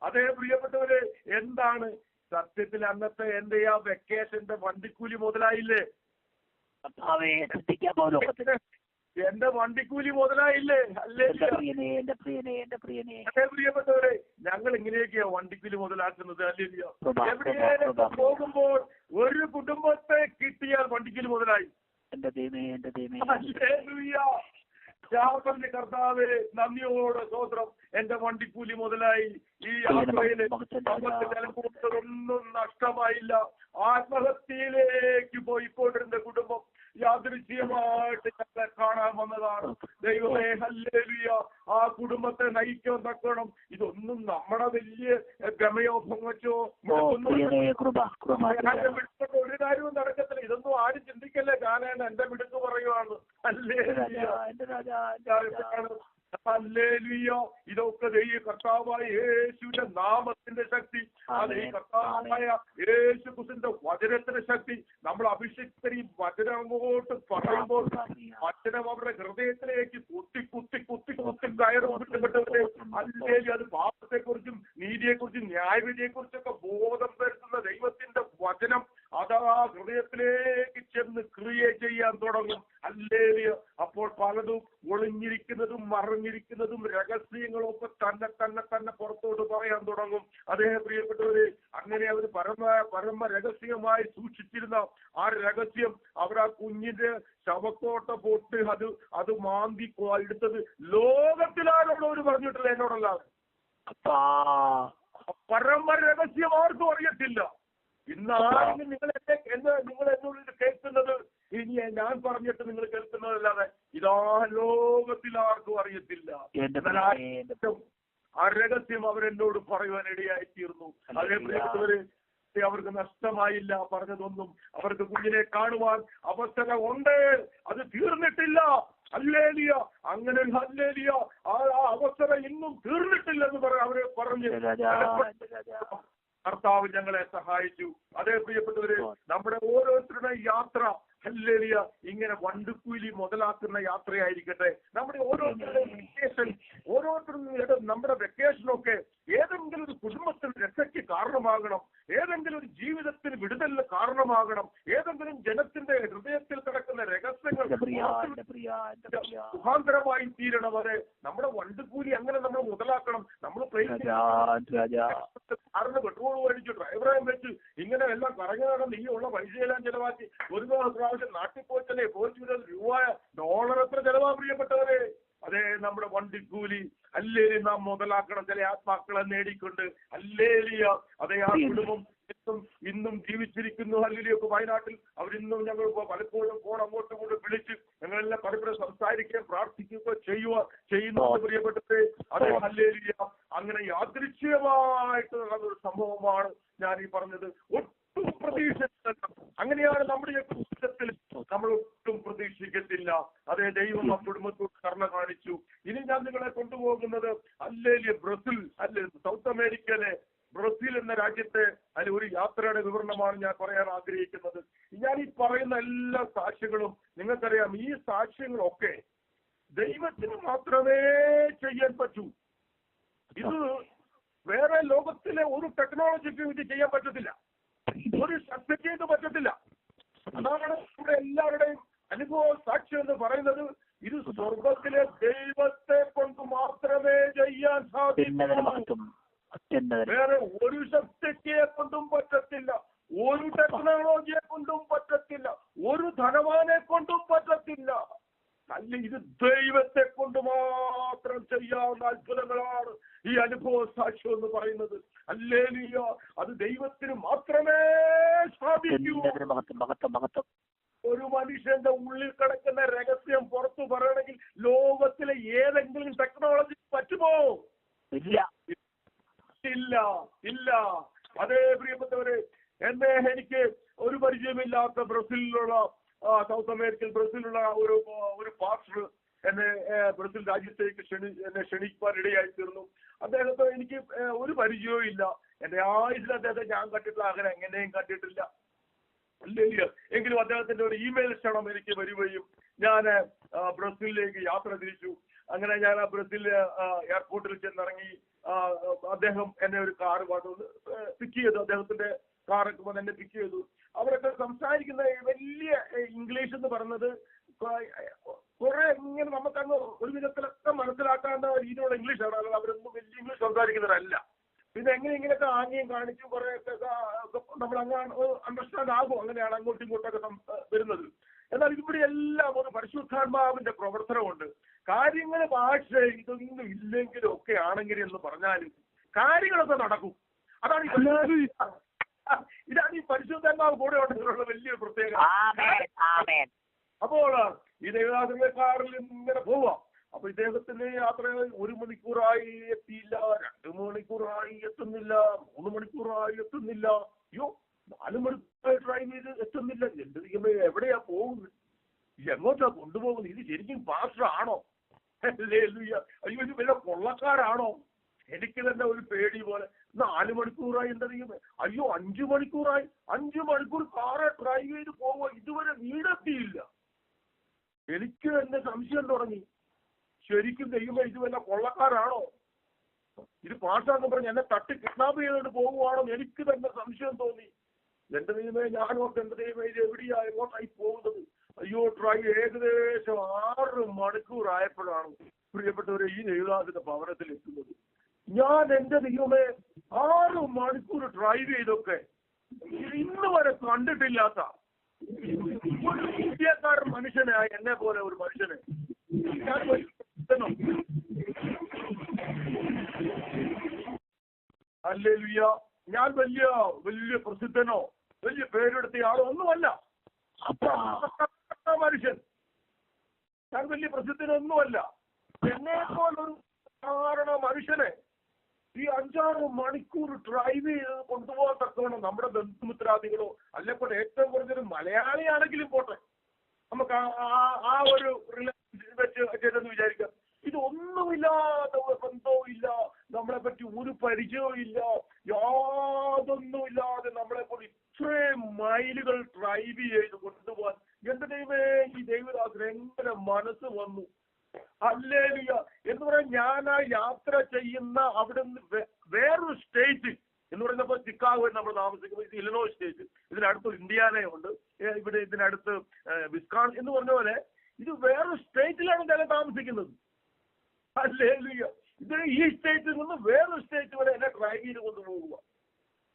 അതേ പ്രിയപ്പെട്ടവരെ, എന്താണ് സത്യത്തിൽ അന്നത്തെ എന്റെ ആ വെക്കേഷന്റെ വണ്ടിക്കൂലി മുതലായില്ലേ? എന്റെ വണ്ടിക്കൂലി മുതലായില്ലേ? അല്ലേ പ്രിയപ്പെട്ടവരെ, ഞങ്ങൾ ഇങ്ങനെയൊക്കെയാ വണ്ടിക്കൂലി മുതലാക്കുന്നത്. അല്ലല്ലോ, എവിടെയൊക്കെ പോകുമ്പോൾ ഒരു കുടുംബത്തെ കിട്ടിയാൽ വണ്ടിക്കൂലി മുതലായി. കർത്താവേ, നന്ദിയോടെ സ്തോത്രം. എന്റെ വണ്ടിക്കൂലി മുതലായി. ഈ യാത്രയില് ഒന്നും നഷ്ടമായില്ല. ആത്മഹത്യയിലേക്ക് പോയിക്കൊണ്ടിരുന്ന കുടുംബം യാദൃശ്യമായിട്ട് ഞങ്ങളെ കാണാൻ വന്നതാണ്. ദൈവമേ, ഹല്ലേലൂയ. ആ കുടുംബത്തെ നയിക്കാൻ തക്കണം. ഇതൊന്നും നമ്മുടെ വലിയ ഗമയോ പൊങ്ങച്ചോ ഒരു കാര്യവും നടക്കത്തില്ല. ഇതൊന്നും ആരും ചിന്തിക്കല്ലേ. ഞാനാണ് എന്റെ മിടുക്ക് പറയുവാണ്. ഹല്ലേലൂയ. ഇതൊക്കെ കർത്താവായ യേശുവിന്റെ നാമത്തിന്റെ ശക്തി. അത് ഈ കർത്താവായ യേശു ക്രിസ്തുവിന്റെ വചനത്തിന്റെ ശക്തി. നമ്മൾ അഭിഷിക്തരി വചനം അങ്ങോട്ട് പറയുമ്പോൾ വചനം അവരുടെ ഹൃദയത്തിലേക്ക് കുത്തി കുത്തി കുത്തി കുത്തി കയറുപ്പെട്ടവരെ. അല്ലെങ്കിൽ അത് പാപത്തെക്കുറിച്ചും നീതിയെക്കുറിച്ചും ന്യായവിധിയെക്കുറിച്ചൊക്കെ ബോധം വരുത്തുന്ന ദൈവത്തിന്റെ വചനം അതാ ഹൃദയത്തിലേക്ക് ചെന്ന് ക്രിയ ചെയ്യാൻ തുടങ്ങും. ഹല്ലേലൂയ. അപ്പോൾ പലതും ഒളിഞ്ഞിരിക്കുന്നതും മറഞ്ഞിരിക്കുന്നതും രഹസ്യങ്ങളും ഒക്കെ തന്നെ പുറത്തോട്ട് പറയാൻ തുടങ്ങും. അതേ പ്രിയപ്പെട്ടവരെ, അങ്ങനെ അവർ പരമ രഹസ്യമായി സൂക്ഷിച്ചിരുന്ന ആ രഹസ്യം അവർ ആ കുഞ്ഞിന്റെ ശവക്കോട്ട പൊട്ട് അത് മാന്തി എടുത്തത് ലോകത്തിലാരോട് പറഞ്ഞിട്ടില്ല, എന്നോടല്ലാതെ. പരമ രഹസ്യം ആർക്കും അറിയത്തില്ല. ഇന്ന് ആരെങ്കിലും നിങ്ങൾ എന്നോട് കേൾക്കുന്നത് ഇനി ഞാൻ പറഞ്ഞിട്ട് നിങ്ങൾ കേൾക്കുന്നതല്ലാതെ ഇതാ ലോകത്തിൽ ആർക്കും അറിയത്തില്ല. ആ രഹസ്യം അവരെന്നോട് പറയുവാൻ ഇടയായി തീർന്നു. അതേ പ്രിയപ്പെട്ടവര്, അവർക്ക് നഷ്ടമായില്ല പറഞ്ഞതൊന്നും. അവർക്ക് കുഞ്ഞിനെ കാണുവാൻ അവസരം ഉണ്ട്. അത് തീർന്നിട്ടില്ല. ഹല്ലേലൂയ. അങ്ങനെ ഹല്ലേലൂയ. ആ അവസരം ഇന്നും തീർന്നിട്ടില്ലെന്ന് അവര് പറഞ്ഞു. കർത്താവ് ഞങ്ങളെ സഹായിച്ചു. അതേ പ്രിയപ്പെട്ടവര്, നമ്മുടെ ഓരോരുത്തരുടെ യാത്ര ഹല്ലേലൂയ ഇങ്ങനെ വണ്ടിക്കൂലി മുതലാക്കുന്ന യാത്രയായിരിക്കട്ടെ. നമ്മുടെ ഓരോരുത്തരുടെയും നമ്മുടെ വെക്കേഷനൊക്കെ ഏതെങ്കിലും ഒരു കുടുംബത്തിന് രക്ഷയ്ക്ക് കാരണമാകണം. ഏതെങ്കിലും ഒരു ജീവിതത്തിന് വിടുതലിന് കാരണമാകണം. ഏതെങ്കിലും ജനത്തിന്റെ ഹൃദയത്തിൽ കിടക്കുന്ന രഹസ്യങ്ങൾ മുഖാന്തരമായി തീരണം. വരെ നമ്മുടെ വണ്ടിക്കൂലി അങ്ങനെ നമ്മൾ മുതലാക്കണം. നമ്മൾ കാറിന് പെട്രോൾ മേടിച്ചു, ഡ്രൈവറെ വെച്ച് ഇങ്ങനെ എല്ലാം കറങ്ങി നടന്ന് ഈ ഉള്ള പൈസയെല്ലാം ചെലവാക്കി ഒരു പ്രാവശ്യം നാട്ടിൽ പോയി തന്നെ $1,200 $1 എത്ര ചെലവാ പ്രിയപ്പെട്ടവരെ? അതേ നമ്മുടെ വണ്ടിക്കൂലി അല്ലേലി നാം മുതലാക്കണം. ചില ആത്മാക്കളെ നേടിക്കൊണ്ട് അല്ലേലിയ. അതേ ആ കുടുംബം ഇന്നും ജീവിച്ചിരിക്കുന്നു. ഹല്ലേലൂയ. വയനാട്ടിൽ അവരിന്നും ഞങ്ങൾ പലപ്പോഴും ഫോൺ അങ്ങോട്ടും കൂടെ വിളിച്ച് ഞങ്ങളെല്ലാം പരസ്പരം സംസാരിക്കുകയും പ്രാർത്ഥിക്കുകയോ ചെയ്യുന്നു പ്രിയപ്പെട്ടത്. അതേ ഹല്ലേലൂയ. അങ്ങനെ യാദൃശ്ചികമായിട്ട് നടന്നൊരു സംഭവമാണ് ഞാൻ ഈ പറഞ്ഞത്. ഒട്ടും പ്രതീക്ഷിച്ചില്ല. അങ്ങനെയാണ് നമ്മുടെ കുടുംബത്തിൽ നമ്മൾ ഒട്ടും പ്രതീക്ഷിക്കത്തില്ല. അതേ ദൈവം ആ കുടുംബത്തോട് കരുണ കാണിച്ചു. ഇനി ഞാൻ നിങ്ങളെ കൊണ്ടുപോകുന്നത് ഹല്ലേലൂയ ബ്രസീൽ സൗത്ത് അമേരിക്കയിലെ ബ്രസീൽ എന്ന രാജ്യത്തെ അതിൽ ഒരു യാത്രയുടെ വിവരണമാണ് ഞാൻ പറയാൻ ആഗ്രഹിക്കുന്നത്. ഞാൻ ഈ പറയുന്ന എല്ലാ സാക്ഷ്യങ്ങളും നിങ്ങൾക്കറിയാം, ഈ സാക്ഷ്യങ്ങളൊക്കെ ദൈവത്തിന് മാത്രമേ ചെയ്യാൻ പറ്റൂ. ഇത് വേറെ ലോകത്തിലെ ഒരു ടെക്നോളജിക്കും ഇത് ചെയ്യാൻ പറ്റത്തില്ല, ഒരു ശക്തിക്ക് ഇത് പറ്റത്തില്ല. അതാണ് ഇവിടെ എല്ലാവരുടെയും അനുഭവ സാക്ഷ്യം എന്ന് പറയുന്നത്. ഇത് സ്വർഗത്തിലെ ദൈവത്തെ കൊണ്ട് മാത്രമേ ചെയ്യാൻ സാധിക്കൂ. വേറെ ഒരു ശക്തിയെ കൊണ്ടും പറ്റത്തില്ല, ഒരു ടെക്നോളജിയെ കൊണ്ടും പറ്റത്തില്ല, ഒരു ധനവാനെ കൊണ്ടും പറ്റത്തില്ല. അല്ല, ഇത് ദൈവത്തെ കൊണ്ട് മാത്രം ചെയ്യാവുന്ന അത്ഭുതങ്ങളാണ് ഈ അനുഭവ സാക്ഷ്യം എന്ന് പറയുന്നത്. ഹല്ലേലൂയ, അത് ദൈവത്തിന് മാത്രമേ സാധിക്കൂ. ഒരു മനുഷ്യന്റെ ഉള്ളിൽ കിടക്കുന്ന രഹസ്യം പുറത്തു പറയണമെങ്കിൽ ലോകത്തിലെ ഏതെങ്കിലും ടെക്നോളജി പറ്റുമോ? ഇല്ല, ഇല്ല, ഇല്ല. അതേ പ്രിയപ്പെട്ടവരെ, എനിക്ക് ഒരു പരിചയമില്ലാത്ത ബ്രസീലിലുള്ള, സൗത്ത് അമേരിക്കയിൽ ബ്രസീലുള്ള ഒരു പാസ്റ്റർ എന്നെ ബ്രസീൽ രാജ്യത്തേക്ക് എന്നെ ക്ഷണിക്കാൻ ഇടയായി തീർന്നു. അദ്ദേഹത്തെ എനിക്ക് ഒരു പരിചയവും ഇല്ല. എന്റെ ആയുസിൽ അദ്ദേഹത്തെ ഞാൻ കണ്ടിട്ടില്ല, അങ്ങനെ എങ്ങനെയും കണ്ടിട്ടില്ല. അല്ലേ, എങ്കിലും അദ്ദേഹത്തിന്റെ ഒരു ഇമെയിൽ ക്ഷണം എനിക്ക് വരികയും ഞാൻ ബ്രസീലിലേക്ക് യാത്ര തിരിച്ചു. അങ്ങനെ ഞാൻ ബ്രസീൽ എയർപോർട്ടിൽ ചെന്നിറങ്ങി. അദ്ദേഹം എന്നെ ഒരു കാറ് കൊണ്ടുവന്ന് പിക്ക് ചെയ്തു. അദ്ദേഹത്തിന്റെ കാറൊക്കെ വന്ന് എന്നെ പിക്ക് ചെയ്തു. അവരൊക്കെ സംസാരിക്കുന്ന വലിയ ഇംഗ്ലീഷ് എന്ന് പറയുന്നത് കുറെ ഇങ്ങനെ നമുക്കങ്ങ് ഒരു വിധത്തിലൊക്കെ മനസ്സിലാക്കാവുന്ന രീതിയിലുള്ള ഇംഗ്ലീഷാണ്. അല്ലാതെ അവരൊന്നും വലിയ ഇംഗ്ലീഷ് സംസാരിക്കുന്നവരല്ല. പിന്നെ ഇങ്ങനെയൊക്കെ ആംഗ്യം കാണിച്ചും കുറെയൊക്കെ നമ്മൾ അങ്ങ് അണ്ടർസ്റ്റാൻഡ് ആകും. അങ്ങനെയാണ് അങ്ങോട്ടും ഇങ്ങോട്ടൊക്കെ വരുന്നത്. എന്നാൽ ഇവിടെ എല്ലാം ഒരു പരിശുദ്ധാത്മാവിന്റെ പ്രവർത്തനമുണ്ട്. കാര്യങ്ങൾ ഭാഷ ഇതൊന്നും ഇല്ലെങ്കിലും ഒക്കെ ആണെങ്കിലും എന്ന് പറഞ്ഞാലും കാര്യങ്ങളൊക്കെ നടക്കും. ഇതാണ് ഈ പരിശുദ്ധാത്മാവ് കൂടെ ഉണ്ടെന്നുള്ള വലിയൊരു പ്രത്യേകത. അപ്പോൾ ഈ ദേവദാസന്റെ കാറിൽ ഇങ്ങനെ പോവാം. അപ്പൊ ഇദ്ദേഹത്തിന്റെ യാത്ര 1 മണിക്കൂറായി എത്തിയില്ല, 2 മണിക്കൂറായി എത്തുന്നില്ല, 3 മണിക്കൂറായി എത്തുന്നില്ല. അയ്യോ, 4 മണിക്കൂറായി ഡ്രൈവ് ചെയ്ത് എത്തുന്നില്ല. എന്റെ ദൈവമേ, എവിടെയാ പോകുന്നത്? എങ്ങോട്ടാ കൊണ്ടുപോകുന്നത്? ഇത് ശരിക്കും പാസ്റ്റർ ആണോ? അയ്യോ, ഇത് വല്ല കൊള്ളക്കാരാണോ? എനിക്ക് തന്നെ ഒരു പേടി പോലെ. 4 മണിക്കൂറായി എന്റെ ദൈവമേ. അയ്യോ, 5 മണിക്കൂറായി. 5 മണിക്കൂർ കാറ് ഡ്രൈവ് ചെയ്ത് പോവുക, ഇതുവരെ വീടെത്തിയില്ല. എനിക്ക് തന്നെ സംശയം തുടങ്ങി. ശരിക്കും ദൈവമേ, ഇത് വല്ല കൊള്ളക്കാരാണോ? ഇത് പാസ്സാന്ന് പറഞ്ഞ് എന്നെ തട്ടി കിഡ്നാപ്പ് ചെയ്തിട്ട് പോകുവാണോ? എനിക്ക് തന്നെ സംശയം തോന്നി. എന്റെ ദൈവമേ, ഞാനോട്ട് എന്റെ ദൈവമേ, ഇത് എവിടെയാ, എങ്ങോട്ടായി പോകുന്നത്? അയ്യോ, ഡ്രൈവ് ഏകദേശം 6 മണിക്കൂറായപ്പോഴാണ് പ്രിയപ്പെട്ടവരെ ഈ ദേവദാസന്റെ ഭവനത്തിൽ എത്തുന്നത്. ഞാൻ എന്റെ ദൈവമേ 6 മണിക്കൂർ ഡ്രൈവ് ചെയ്തൊക്കെ ഇന്ന് വരെ കണ്ടിട്ടില്ലാത്ത ഒരു ഇന്ത്യക്കാരൻ മനുഷ്യനെ, എന്നെ പോലെ ഒരു മനുഷ്യനെ ഞാൻ ഹല്ലേലൂയ, ഞാൻ വലിയ വലിയ പ്രസിദ്ധനോ വലിയ പേരെടുത്ത ആളോ ഒന്നുമല്ല. മനുഷ്യൻ, ഞാൻ വലിയ പ്രസിദ്ധനൊന്നുമല്ല. എന്നെ പോലൊരു സാധാരണ മനുഷ്യനെ ഈ 5-6 മണിക്കൂർ ഡ്രൈവ് ചെയ്ത് കൊണ്ടുപോകാൻ തക്കവണ്ണം നമ്മുടെ ബന്ധുമിത്രാദികളോ അല്ലെങ്കിൽ ഏറ്റവും കുറഞ്ഞൊരു മലയാളിയാണെങ്കിലും പോട്ടെ, നമുക്ക് ആ ഒരു റിലേഷൻ വെച്ച് വിചാരിക്കാം. ഇതൊന്നുമില്ലാതെ ബന്ധവും ഇല്ല, നമ്മളെ പറ്റി ഒരു പരിചയവും ഇല്ല, യാതൊന്നുമില്ലാതെ നമ്മളെ കൊണ്ട് ഇത്രയും മൈലുകൾ ഡ്രൈവ് ചെയ്ത് കൊണ്ടുപോകാൻ എന്റെ ദൈവമേ, ഈ ദൈവദാസന് എങ്ങനെ മനസ്സ് വന്നു? ഹല്ലേലൂയ എന്ന് പറയാൻ, ഞാൻ ആ യാത്ര ചെയ്യുന്ന അവിടെ നിന്ന് വേറൊരു സ്റ്റേറ്റ് എന്ന് പറയുന്നപ്പോൾ ചിക്കാഗോയിൽ നമ്മൾ താമസിക്കുമ്പോൾ ഇത് ഇലിനോയ് സ്റ്റേറ്റ്, ഇതിനടുത്ത് ഇന്ത്യാനയുണ്ട്, ഇവിടെ ഇതിനടുത്ത് വിസ്കാൺ എന്ന് പറഞ്ഞ പോലെ ഇത് വേറൊരു സ്റ്റേറ്റിലാണ് ഞാൻ താമസിക്കുന്നത്. ഹല്ലേലൂയ, ഇത് ഈ സ്റ്റേറ്റിൽ നിന്ന് വേറൊരു സ്റ്റേറ്റ് വരെ എന്നെ ഡ്രൈവ് ചെയ്ത് കൊണ്ടുപോകുക.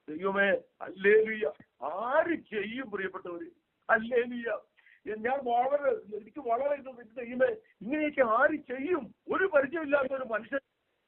ദൈവമേ, ഹല്ലേലൂയ, ആര് ചെയ്യും പ്രിയപ്പെട്ടവര്? ഹല്ലേലൂയ, എനിക്ക് വളരെ ദൈവമേ, ഇങ്ങനെയൊക്കെ ആര് ചെയ്യും? ഒരു പരിചയമില്ലാത്ത ഒരു മനുഷ്യൻ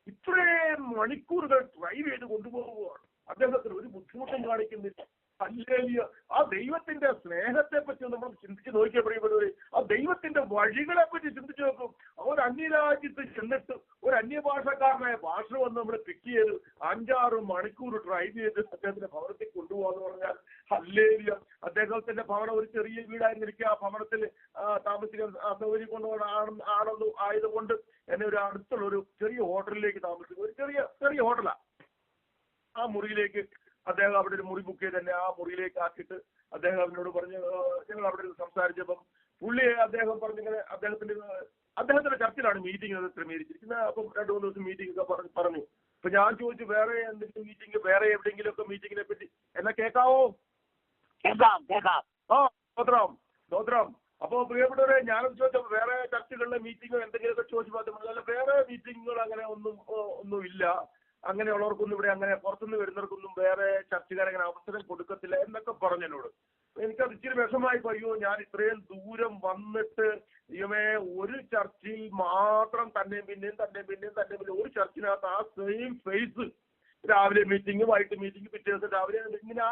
ഇത്രയും മണിക്കൂറുകൾ ഡ്രൈവ് ചെയ്ത് കൊണ്ടുപോകുകയാണ്. അദ്ദേഹത്തിന് ഒരു ബുദ്ധിമുട്ടും കാണിക്കുന്നില്ല. ഹല്ലേലൂയ, ആ ദൈവത്തിന്റെ സ്നേഹത്തെ പറ്റി നമ്മൾ ചിന്തിച്ച് നോക്കിയ പ്രിയപ്പെട്ടവരെ, ആ ദൈവത്തിന്റെ വഴികളെ പറ്റി ചിന്തിച്ചു നോക്കും. ഒരു അന്യരാജ്യത്ത് ചെന്നിട്ട് ഒരു അന്യഭാഷക്കാരനായ ഭാഷ വന്ന് നമ്മളെ പിക്ക് ചെയ്ത് 5-6 മണിക്കൂർ ഡ്രൈവ് ചെയ്ത് അദ്ദേഹത്തിന്റെ ഭവനത്തിൽ കൊണ്ടുപോകാന്ന് പറഞ്ഞാൽ, ഹല്ലേലൂയ, അദ്ദേഹത്തിന്റെ ഭവനം ഒരു ചെറിയ വീടായിരുന്നിരിക്കുക. ആ ഭവനത്തിൽ താമസിക്കാൻ സൗകര്യം കൊണ്ടുപോകണം ആയതുകൊണ്ട് എന്നെ ഒരു അടുത്തുള്ള ഒരു ചെറിയ ഹോട്ടലിലേക്ക് താമസിക്കും. ഒരു ചെറിയ ഹോട്ടലാണ്. ആ മുറിയിലേക്ക് അദ്ദേഹം അവിടെ ഒരു മുറി ബുക്ക് ചെയ്ത് തന്നെ ആ മുറിയിലേക്ക് ആക്കിയിട്ട് അദ്ദേഹം അവനോട് പറഞ്ഞ് ഞങ്ങൾ അവിടെ സംസാരിച്ചപ്പം അദ്ദേഹം പറഞ്ഞിങ്ങനെ അദ്ദേഹത്തിന്റെ ചർച്ചിലാണ് മീറ്റിംഗ് ക്രമീകരിച്ചിരിക്കുന്നത്. അപ്പം 2-3 ദിവസം മീറ്റിംഗ് ഒക്കെ പറഞ്ഞു. അപ്പൊ ഞാൻ ചോദിച്ചു വേറെ എന്തെങ്കിലും മീറ്റിംഗ്, വേറെ എവിടെയെങ്കിലും ഒക്കെ മീറ്റിങ്ങിനെ പറ്റി എന്നെ കേൾക്കാവോ? ആ സ്തോത്രം. അപ്പൊ പ്രിയപ്പെട്ടവരെ, ഞാനും ചോദിച്ചപ്പോ വേറെ ചർച്ചുകളിലെ മീറ്റിങ്ങോ എന്തെങ്കിലുമൊക്കെ ചോദിച്ചപ്പോൾ വേറെ മീറ്റിങ്ങുകൾ അങ്ങനെ ഒന്നും ഇല്ല, അങ്ങനെയുള്ളവർക്കൊന്നും ഇവിടെ അങ്ങനെ പുറത്തുനിന്ന് വരുന്നവർക്കൊന്നും വേറെ ചർച്ചുകാരങ്ങനെ അവസരം കൊടുക്കത്തില്ല എന്നൊക്കെ പറഞ്ഞു എന്നോട്. എനിക്കത് ഇച്ചിരി വിഷമായി. അയ്യോ, ഞാൻ ഇത്രയും ദൂരം വന്നിട്ട് ദൈവമേ, ഒരു ചർച്ചിൽ മാത്രം തന്നെയും പിന്നെയും ഒരു ചർച്ചിനകത്ത് ആ സെയിം ഫേസ്, രാവിലെ മീറ്റിംഗ്, വൈകിട്ട് മീറ്റിംഗ്, പിറ്റേ ദിവസം രാവിലെ, ഇങ്ങനെ